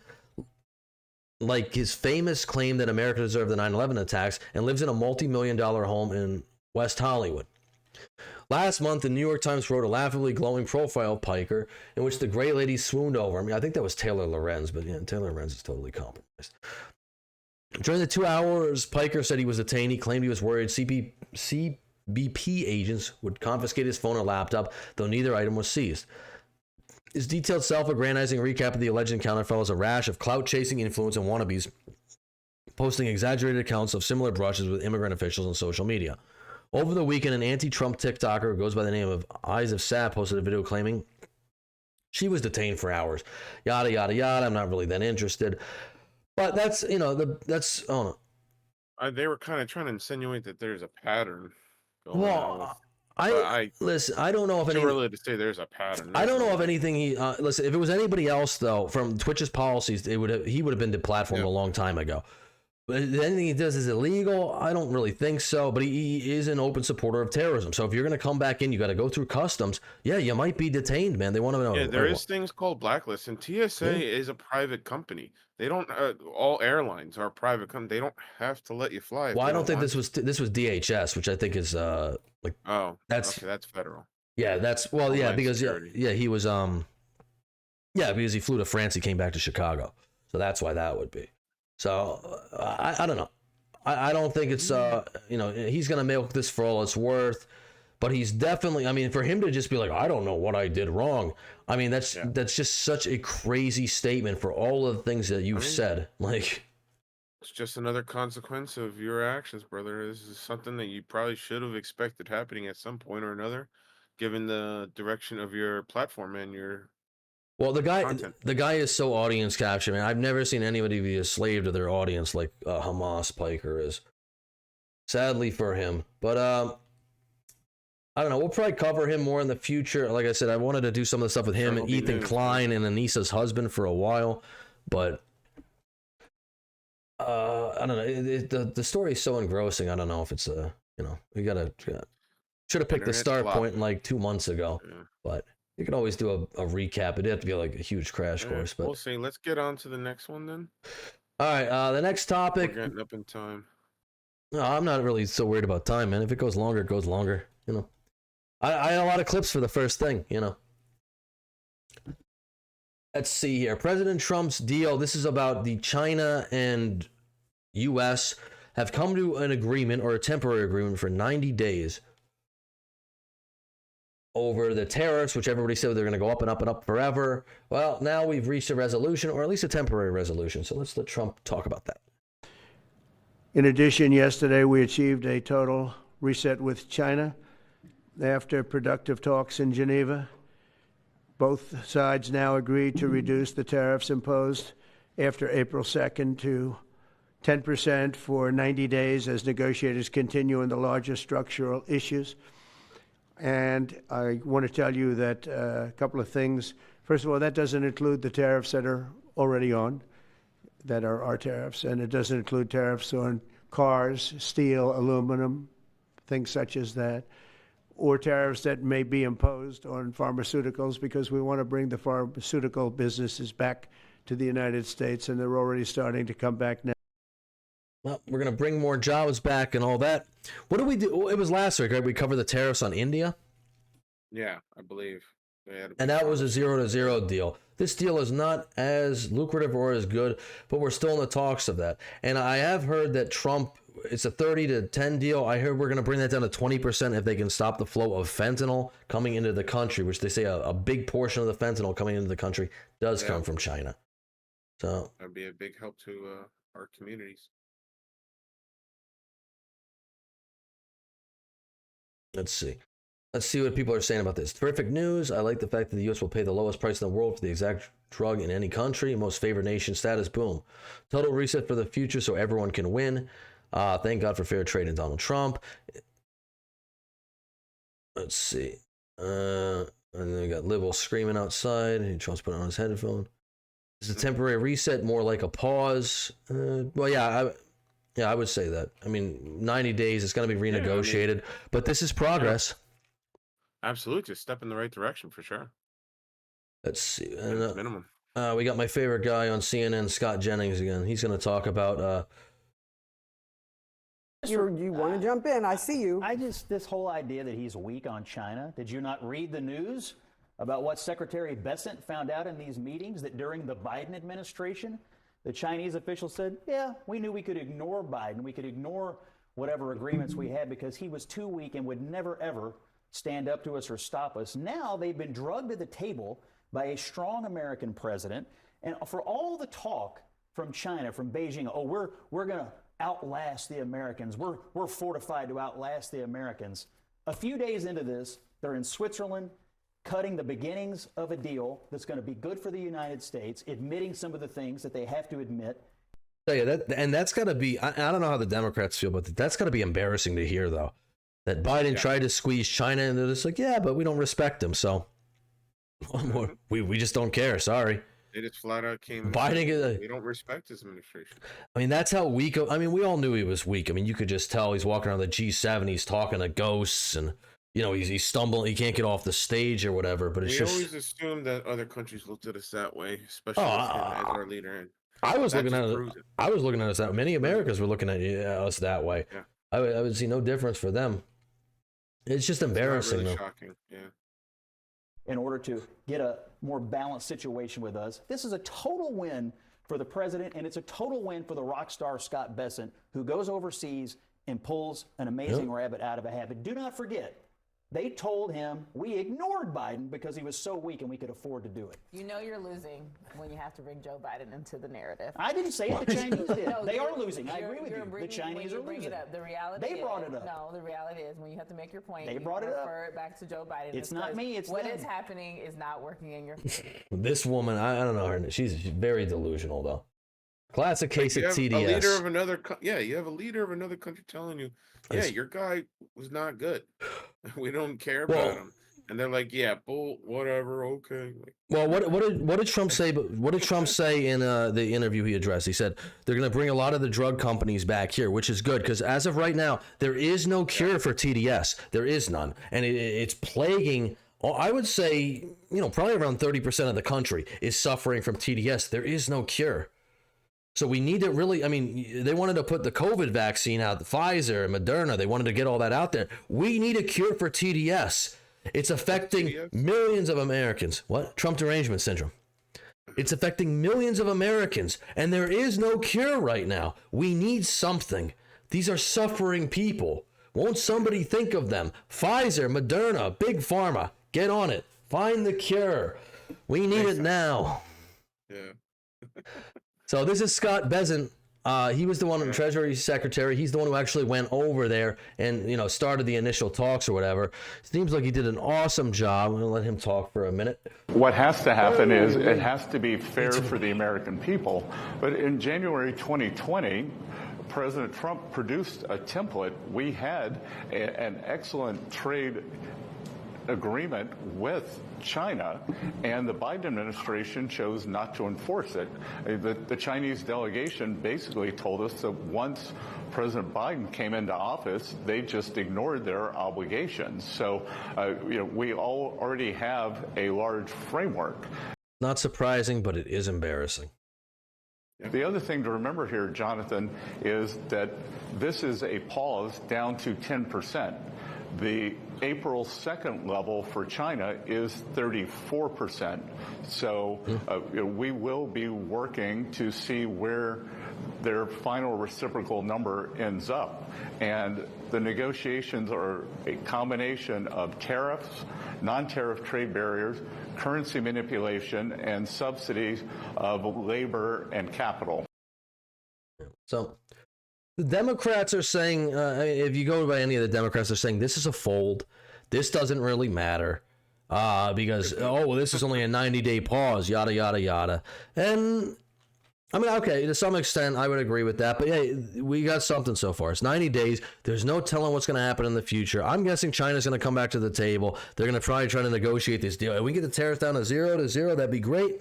B: like his famous claim that America deserved the 9/11 attacks, and lives in a multi-million-dollar home in West Hollywood. Last month, the New York Times wrote a laughably glowing profile of Piker in which the great lady swooned over him. I think that was Taylor Lorenz, but yeah, Taylor Lorenz is totally compromised. During the 2 hours Piker said he was detained, he claimed he was worried CBP agents would confiscate his phone and laptop, though neither item was seized. His detailed self-aggrandizing recap of the alleged encounter follows a rash of clout-chasing influence and wannabes posting exaggerated accounts of similar brushes with immigrant officials on social media. Over the weekend, an anti-Trump TikToker who goes by the name of Eyes of Sap posted a video claiming she was detained for hours. Yada, yada, yada. I'm not really that interested. But that's, they
A: were kind of trying to insinuate that there's a pattern going
B: on.
A: I
B: listen, I don't know if
A: anything really to say there's a pattern.
B: I don't know if anything listen, if it was anybody else though, from Twitch's policies, he would have been deplatformed a long time ago. But anything he does is illegal? I don't really think so, but he is an open supporter of terrorism. So if you're going to come back in, you got to go through customs. Yeah, you might be detained, man. They want to know.
A: Yeah, there is things called blacklists, and TSA is a private company. They don't. All airlines are private companies. They don't have to let you fly.
B: Well, I don't think this was DHS, which I think is like.
A: Oh, that's federal.
B: Yeah, that's because he was because he flew to France, he came back to Chicago, so that's why that would be. So I don't know. I don't think it's he's gonna milk this for all it's worth, but he's definitely. I mean, for him to just be like, I don't know what I did wrong. I mean, that's just such a crazy statement for all of the things that you've said. Like,
A: it's just another consequence of your actions, brother. This is something that you probably should have expected happening at some point or another, given the direction of your platform and your.
B: Well, the guy is so audience capture, man. I've never seen anybody be a slave to their audience like Hamas Piker is. Sadly for him, but I don't know. We'll probably cover him more in the future. Like I said, I wanted to do some of the stuff with him and Ethan Klein and Anissa's husband for a while, but I don't know. The story is so engrossing. I don't know if it's we should have picked the start point like 2 months ago, but. You can always do a recap. It'd have to be like a huge crash course, but
A: we'll see. Let's get on to the next one then.
B: All right, the next topic.
A: We're getting up in time.
B: No, I'm not really so worried about time, man. If it goes longer, it goes longer. You know, I had a lot of clips for the first thing. You know. Let's see here. President Trump's deal. This is about the China and U.S. have come to an agreement or a temporary agreement for 90 days over the tariffs, which everybody said they're going to go up and up and up forever. Well, now we've reached a resolution, or at least a temporary resolution. So let's let Trump talk about that.
H: In addition, yesterday we achieved a total reset with China after productive talks in Geneva. Both sides now agreed to reduce the tariffs imposed after April 2nd to 10% for 90 days as negotiators continue on the larger structural issues. And I want to tell you that a couple of things. First of all, that doesn't include the tariffs that are already on, that are our tariffs, and it doesn't include tariffs on cars, steel, aluminum, things such as that, or tariffs that may be imposed on pharmaceuticals, because we want to bring the pharmaceutical businesses back to the United States, and they're already starting to come back now.
B: Well, we're going to bring more jobs back and all that. What do we do? It was last week, right? We covered the tariffs on India.
A: Yeah, I believe.
B: And that was a 0-0 deal. This deal is not as lucrative or as good, but we're still in the talks of that. And I have heard that Trump, it's a 30-10 deal. I heard we're going to bring that down to 20% if they can stop the flow of fentanyl coming into the country, which they say a big portion of the fentanyl coming into the country does come from China. So
A: that'd be a big help to our communities.
B: Let's see. Let's see what people are saying about this. Terrific news. I like the fact that the U.S. will pay the lowest price in the world for the exact drug in any country. Most favored nation status. Boom. Total reset for the future so everyone can win. Thank God for fair trade and Donald Trump. Let's see. And then we got Libel screaming outside. Trump's putting on his headphone. Is a temporary reset more like a pause? Well, yeah, I would say that. I mean, 90 days, it's going to be renegotiated, but this is progress.
A: Absolutely. Just step in the right direction for sure.
B: Let's see.
A: Minimum.
B: We got my favorite guy on CNN, Scott Jennings, again. He's going to talk about...
D: You want to jump in. I see you.
E: This whole idea that he's weak on China. Did you not read the news about what Secretary Bessent found out in these meetings, that during the Biden administration, the Chinese official said, yeah, we knew we could ignore Biden. We could ignore whatever agreements we had because he was too weak and would never, ever stand up to us or stop us. Now they've been drugged to the table by a strong American president. And for all the talk from China, from Beijing, oh, we're going to outlast the Americans. We're fortified to outlast the Americans. A few days into this, they're in Switzerland, cutting the beginnings of a deal that's going to be good for the United States, admitting some of the things that they have to admit.
B: Yeah, that's got to be, I don't know how the Democrats feel, but that's got to be embarrassing to hear, though. That Biden tried to squeeze China, and they're just like, yeah, but we don't respect them, so we just don't care, sorry.
A: They just flat out came.
B: Biden,
A: we don't respect his administration.
B: I mean, that's how weak. I mean, we all knew he was weak. I mean, you could just tell he's walking around the G7. He's talking to ghosts, and he's stumbling. He can't get off the stage or whatever. But it's
A: we
B: just
A: always assumed that other countries looked at us that way, especially with him as our leader. And
B: I was looking at it. I was looking at us that. Many Americans were looking at us that way.
A: Yeah.
B: I would see no difference for them. It's just embarrassing,
A: really
B: though.
A: Shocking. Yeah.
E: In order to get a more balanced situation with us. This is a total win for the president, and it's a total win for the rock star Scott Bessent, who goes overseas and pulls an amazing rabbit out of a hat. Do not forget, they told him we ignored Biden because he was so weak and we could afford to do it.
V: You know you're losing when you have to bring Joe Biden into the narrative.
E: I didn't say it. The Chinese did.
V: No,
E: they are losing. I agree with you. The Chinese are losing.
V: The reality
E: they brought it up.
V: No, the reality is when you have to make your point,
E: they brought it up.
V: Refer it back to Joe Biden.
E: It's not me. It's
V: what
E: them.
V: is happening is not working in your favor.
B: This woman, I don't know her. She's very delusional, though. Classic case of TDS.
A: A leader of another, you have a leader of another country telling you, your guy was not good. We don't care about him. And they're like, bull, whatever, okay.
B: Well, what did Trump say? But what did Trump say in the interview he addressed? He said they're going to bring a lot of the drug companies back here, which is good because as of right now, there is no cure for TDS. There is none, and it's plaguing I would say, probably around 30% of the country is suffering from TDS. There is no cure. So we need to really, they wanted to put the COVID vaccine out, the Pfizer and Moderna. They wanted to get all that out there. We need a cure for TDS. It's affecting millions of Americans. What? Trump derangement syndrome. It's affecting millions of Americans, and there is no cure right now. We need something. These are suffering people. Won't somebody think of them? Pfizer, Moderna, Big Pharma, get on it. Find the cure. We need it now.
A: Yeah.
B: So this is Scott Bessent. He was the one, Treasury Secretary. He's the one who actually went over there and, started the initial talks or whatever. Seems like he did an awesome job. I'm going to let him talk for a minute.
F: What has to happen is it has to be fair for the American people. But in January 2020, President Trump produced a template. We had an excellent trade agreement with China, and the Biden administration chose not to enforce it. The Chinese delegation basically told us that once President Biden came into office, they just ignored their obligations. So, we already have a large framework.
B: Not surprising, but it is embarrassing.
F: The other thing to remember here, Jonathan, is that this is a pause down to 10%. The April 2nd level for China is 34%. So we will be working to see where their final reciprocal number ends up. And the negotiations are a combination of tariffs, non-tariff trade barriers, currency manipulation, and subsidies of labor and capital.
B: So the Democrats are saying, if you go by any of the Democrats, they're saying this is a fold. This doesn't really matter because, this is only a 90-day pause, yada, yada, yada. And, okay, to some extent, I would agree with that. But, hey, we got something so far. It's 90 days. There's no telling what's going to happen in the future. I'm guessing China's going to come back to the table. They're going to try to negotiate this deal. If we get the tariffs down to zero, that'd be great.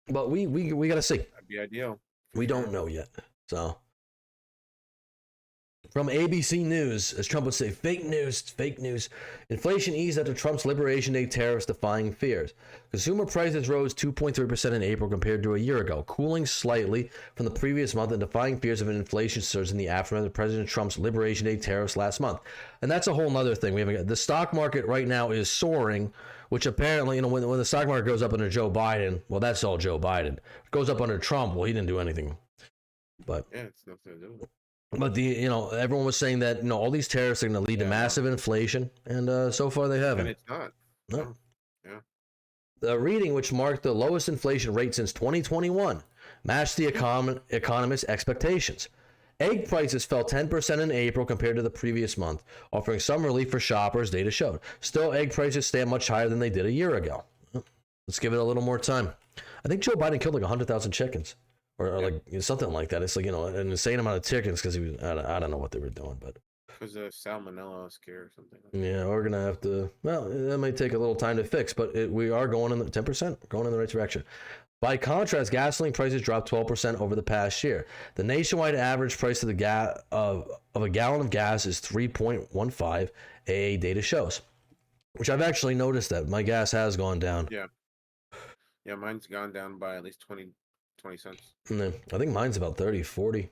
B: But we got to see.
A: That'd be ideal.
B: We don't know yet. So, from ABC News, as Trump would say, fake news. Inflation eased after Trump's Liberation Day tariffs defying fears. Consumer prices rose 2.3% in April compared to a year ago, cooling slightly from the previous month and defying fears of an inflation surge in the aftermath of President Trump's Liberation Day tariffs last month. And that's a whole nother thing. The stock market right now is soaring, which apparently, when the stock market goes up under Joe Biden, well, that's all Joe Biden. It goes up under Trump, well, he didn't do anything. But
A: yeah, it's nothing to do with it.
B: But everyone was saying that all these tariffs are going to lead to massive inflation, and so far they haven't.
A: And it's not.
B: No.
A: Yeah.
B: The reading, which marked the lowest inflation rate since 2021, matched the economists' expectations. Egg prices fell 10% in April compared to the previous month, offering some relief for shoppers, data showed. Still, egg prices stand much higher than they did a year ago. Let's give it a little more time. I think Joe Biden killed like 100,000 chickens. Or like something like that. It's like, an insane amount of chickens because I don't know what they were doing, but
A: because of salmonella scare or something.
B: Yeah, we're gonna have to. Well, that might take a little time to fix, but we are going in the 10%, going in the right direction. By contrast, gasoline prices dropped 12% over the past year. The nationwide average price of a gallon of gas is 3.15. AA data shows, which I've actually noticed that my gas has gone down.
A: Yeah, mine's gone down by at least 20 cents.
B: I think mine's about 30, 40.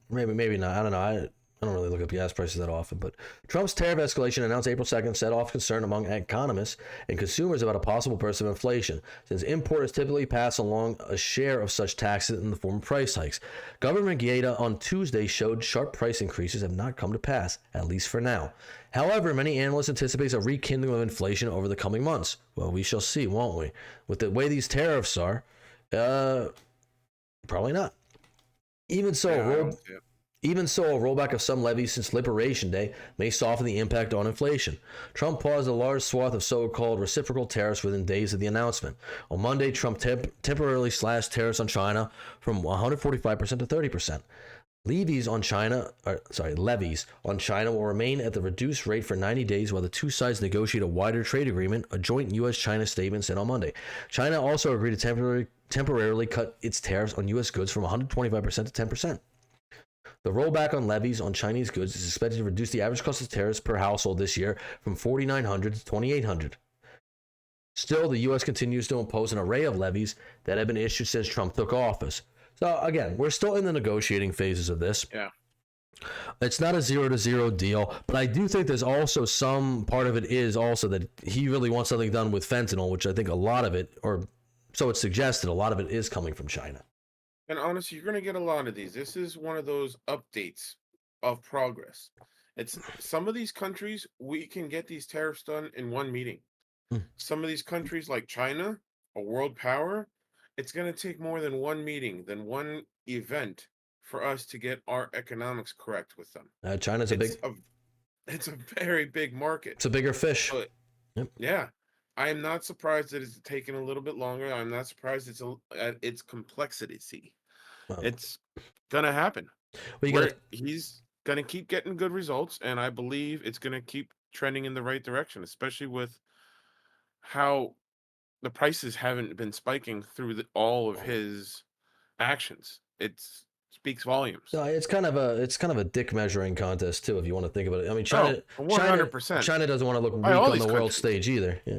B: Maybe not. I don't know. I don't really look up gas prices that often. But Trump's tariff escalation announced April 2nd set off concern among economists and consumers about a possible burst of inflation, since importers typically pass along a share of such taxes in the form of price hikes. Government data on Tuesday showed sharp price increases have not come to pass, at least for now. However, many analysts anticipate a rekindling of inflation over the coming months. Well, we shall see, won't we? With the way these tariffs are, probably not. Even so, a rollback of some levies since Liberation Day may soften the impact on inflation. Trump paused a large swath of so-called reciprocal tariffs within days of the announcement. On Monday, Trump temporarily slashed tariffs on China from 145% to 30%. Levies on China will remain at the reduced rate for 90 days while the two sides negotiate a wider trade agreement, a joint U.S.-China statement said on Monday. China also agreed to temporarily cut its tariffs on U.S. goods from 125% to 10%. The rollback on levies on Chinese goods is expected to reduce the average cost of tariffs per household this year from $4,900 to $2,800. Still, the U.S. continues to impose an array of levies that have been issued since Trump took office. So again, we're still in the negotiating phases of this.
A: Yeah.
B: It's not a 0-0 deal, but I do think there's also some part of it is also that he really wants something done with fentanyl, which I think a lot of it, or so it's suggested, a lot of it is coming from China.
A: And honestly, you're going to get a lot of these. This is one of those updates of progress. It's some of these countries, we can get these tariffs done in one meeting. Some of these countries like China, a world power, it's going to take more than one meeting, than one event for us to get our economics correct with them.
B: China's
A: it's a very big market.
B: It's a bigger fish.
A: But, yeah. I am not surprised that it's taken a little bit longer. I'm not surprised at its complexity. It's going to happen. He's going to keep getting good results, and I believe it's going to keep trending in the right direction, especially with how the prices haven't been spiking through all of his actions. It speaks volumes.
B: No, it's kind of a dick measuring contest too, if you want to think about it. I mean, China,
A: 100%.
B: China doesn't want to look weak on the world stage either. Yeah.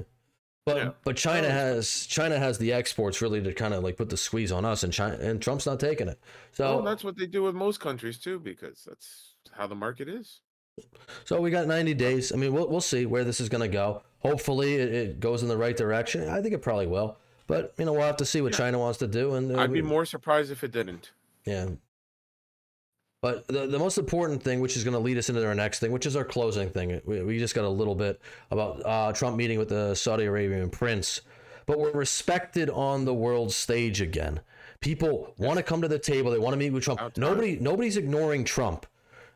B: But China has the exports really to kind of like put the squeeze on us, and Trump's not taking it. So
A: that's what they do with most countries too, because that's how the market is.
B: So we got 90 days. I mean, we'll see where this is going to go. Hopefully, it goes in the right direction. I think it probably will. But we'll have to see what China wants to do. And
A: I'd be more surprised if it didn't.
B: Yeah. But the most important thing, which is going to lead us into our next thing, which is our closing thing. We just got a little bit about Trump meeting with the Saudi Arabian prince. But we're respected on the world stage again. People want to come to the table. They want to meet with Trump. Nobody's ignoring Trump.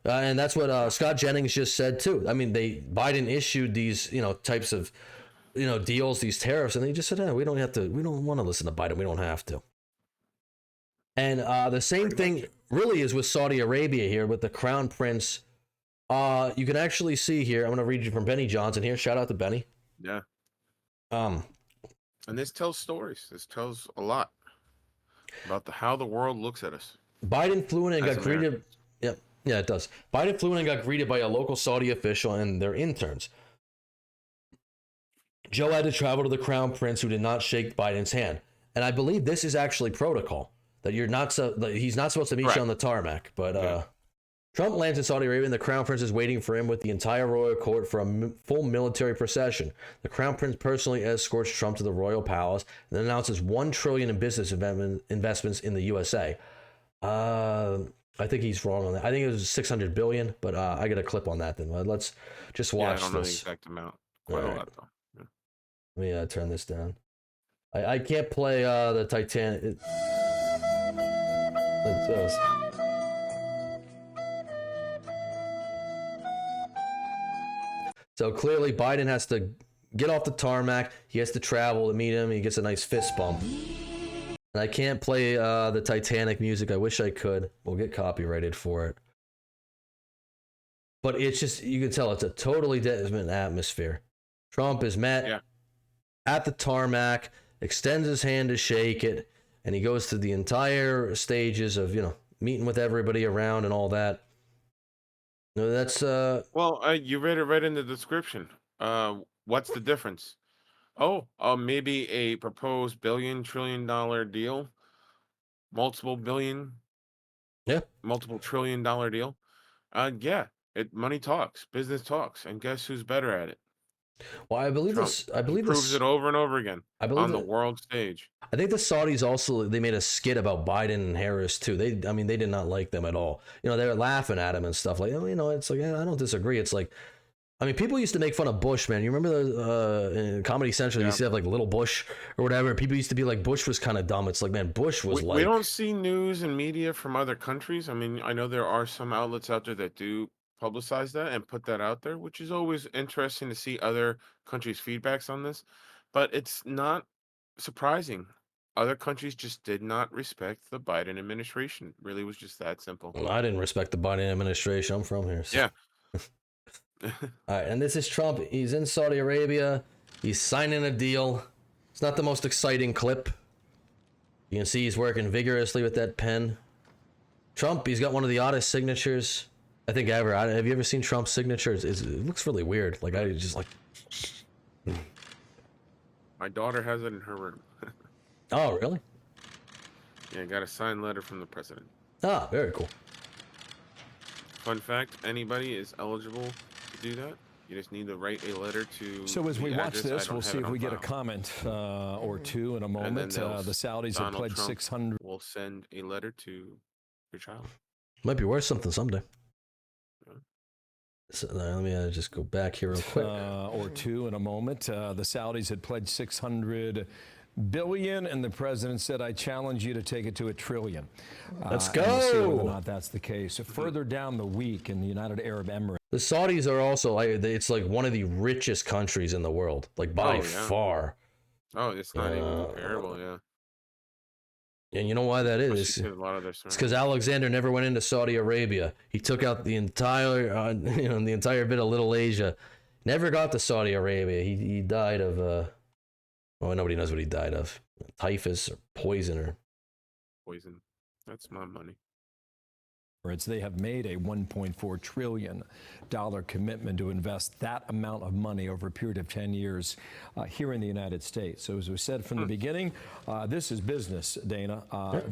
B: And that's what Scott Jennings just said too. I mean, Biden issued these, types of, deals, these tariffs, and they just said, we don't want to listen to Biden. We don't have to. And the same thing really is with Saudi Arabia here with the Crown Prince. You can actually see here, I'm going to read you from Benny Johnson here. Shout out to Benny.
A: Yeah. And this tells stories. This tells a lot about how the world looks at us.
B: Biden flew in and got greeted. Yep. Yeah, it does. Biden flew in and got greeted by a local Saudi official and their interns. Joe had to travel to the Crown Prince, who did not shake Biden's hand. And I believe this is actually protocol, that he's not supposed to meet you on the tarmac. But Trump lands in Saudi Arabia, and the Crown Prince is waiting for him with the entire royal court for a full military procession. The Crown Prince personally escorts Trump to the royal palace and then announces $1 trillion in business investments in the USA. I think he's wrong on that. I think it was 600 billion, but I got a clip on that then. Let's just watch this.
A: I don't know the exact amount. Quite a lot though. Yeah.
B: Let me turn this down. I can't play the Titanic. So clearly Biden has to get off the tarmac. He has to travel to meet him. He gets a nice fist bump. And I can't play the Titanic music. I wish I could. We'll get copyrighted for it. But it's just, you can tell it's a totally different atmosphere. Trump is met at the tarmac, extends his hand to shake it, and he goes through the entire stages of, meeting with everybody around and all that. That's
A: well, you read it right in the description. What's the difference? Maybe a proposed billion-trillion-dollar deal, multiple trillion-dollar deal. Money talks, business talks, and guess who's better at it?
B: Well, I believe
A: Trump.
B: this. I believe
A: he proves
B: this
A: it over and over again.
B: I believe
A: on the world stage.
B: I think the Saudis also, they made a skit about Biden and Harris too. They did not like them at all. They were laughing at him and stuff like. It's like, I don't disagree. It's like, people used to make fun of Bush, man. You remember in Comedy Central, you used to have like Little Bush or whatever. People used to be like, Bush was kind of dumb. It's like, man, Bush was
A: we don't see news and media from other countries. I know there are some outlets out there that do publicize that and put that out there, which is always interesting to see other countries' feedbacks on this. But it's not surprising. Other countries just did not respect the Biden administration. It really was just that simple.
B: Well, I didn't respect the Biden administration. I'm from here. So.
A: Yeah.
B: All right, and this is Trump. He's in Saudi Arabia. He's signing a deal. It's not the most exciting clip. You can see he's working vigorously with that pen. Trump, he's got one of the oddest signatures I think ever. Have you ever seen Trump's signatures? It looks really weird. Like, I just like...
A: My daughter has it in her room.
B: Oh, really?
A: Yeah, got a signed letter from the president.
B: Ah, very cool.
A: Fun fact, anybody is eligible to do that. You just need to write a letter to...
P: So as we
A: the
P: watch
A: address.
P: this, we'll see if we get a comment or two in a moment. The Saudis have pledged
A: Trump
P: 600.
A: Will send a letter to your child.
B: Might be worth something someday. So, let me just go back here real quick.
P: Or two in a moment. The Saudis had pledged 600 billion, and the president said, "I challenge you to take it to $1 trillion."
B: Let's
P: and we'll see whether or
B: go.
P: not that's the case. Further down the week in the United Arab Emirates.
B: The Saudis are also, like, it's like one of the richest countries in the world, like by far.
A: Oh, it's not even comparable, yeah.
B: And you know why that is?
A: Especially to a lot of their
B: It's because Alexander never went into Saudi Arabia. He took out the entire, the entire bit of Little Asia. Never got to Saudi Arabia. He died of, well, nobody knows what he died of. Typhus or poison or...
A: Poison. That's my money.
P: They have made a $1.4 trillion commitment to invest that amount of money over a period of 10 years here in the United States. So as we said from the beginning, this is business, Dana.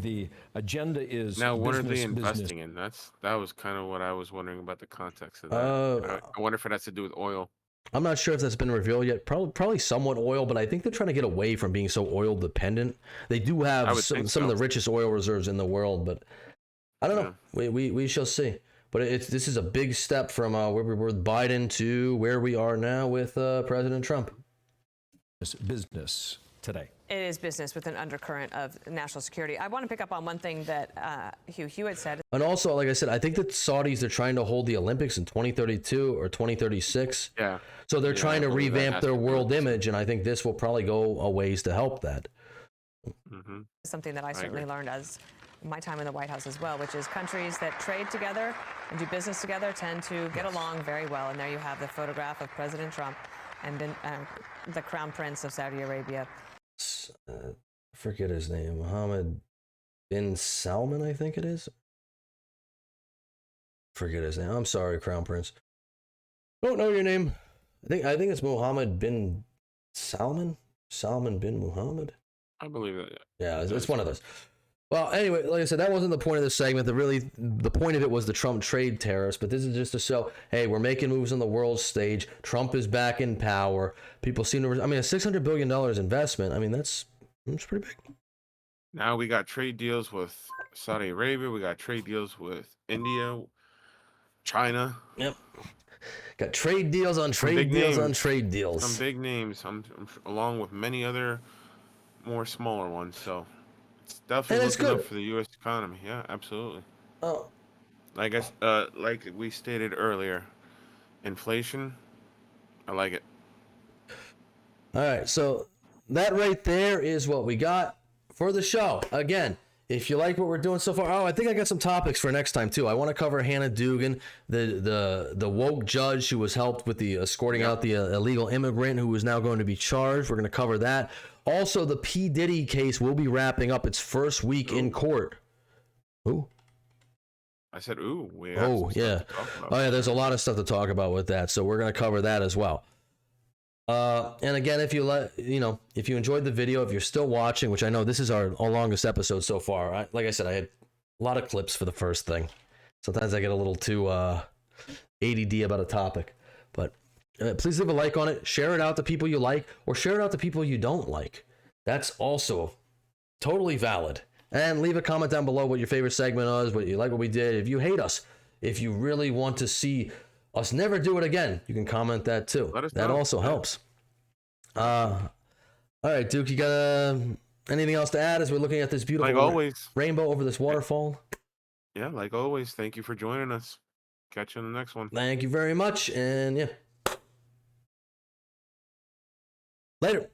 P: The agenda is
A: now, what
P: business,
A: are they investing in? That was kind of what I was wondering about the context of that. I wonder if it has to do with oil.
B: I'm not sure if that's been revealed yet. Probably somewhat oil, but I think they're trying to get away from being so oil dependent. They do have some of the richest oil reserves in the world, but I don't know. We shall see. But this is a big step from where we were with Biden to where we are now with President Trump.
P: It's business today.
G: It is business with an undercurrent of national security. I want to pick up on one thing that Hugh Hewitt said.
B: And also, like I said, I think that Saudis are trying to hold the Olympics in 2032 or 2036.
A: Yeah.
B: So they're trying to
A: believe that
B: revamp
A: has
B: their
A: to be
B: world image, and I think this will probably go a ways to help that.
G: Something that I certainly learned as my time in the White House as well, which is countries that trade together and do business together tend to get along very well. And there you have the photograph of President Trump and the Crown Prince of Saudi Arabia.
B: I forget his name. Mohammed bin Salman, I think it is. Forget his name. I'm sorry, Crown Prince. Don't know your name. I think it's Mohammed bin Salman. Salman bin Muhammad.
A: I believe that.
B: Yeah, it's one of those. Well, anyway, like I said, that wasn't the point of this segment. The point of it was the Trump trade tariffs. But this is just to show, hey, we're making moves on the world stage. Trump is back in power. People seem to. I mean, a $600 billion investment. I mean, that's pretty big.
A: Now we got trade deals with Saudi Arabia. We got trade deals with India, China.
B: Yep. Got trade deals on trade deals on trade deals.
A: Some big names. Along with many other more smaller ones. So. It's definitely looking up for the U.S. economy. Yeah, absolutely.
B: Oh.
A: Like we stated earlier, inflation, I like it.
B: All right, so that right there is what we got for the show. Again, if you like what we're doing so far, I think I got some topics for next time too. I want to cover Hannah Dugan, the woke judge who was helped with the escorting out the illegal immigrant who is now going to be charged. We're going to cover that. Also, the P. Diddy case will be wrapping up its first week in court. Ooh.
A: I said, ooh.
B: Oh, yeah. Oh, yeah, there's a lot of stuff to talk about with that, so we're going to cover that as well. And again, if you enjoyed the video, if you're still watching, which I know this is our longest episode so far. Like I said, I had a lot of clips for the first thing. Sometimes I get a little too ADD about a topic, but please leave a like on it, share it out to people you like, or share it out to people you don't like. That's also totally valid. And leave a comment down below what your favorite segment was, what you like what we did. If you hate us, if you really want to see us never do it again, you can comment that too. That also helps. All right, Duke, you got anything else to add as we're looking at this beautiful rainbow over this waterfall?
A: Yeah, like always, thank you for joining us. Catch you on the next one.
B: Thank you very much, and yeah. Later.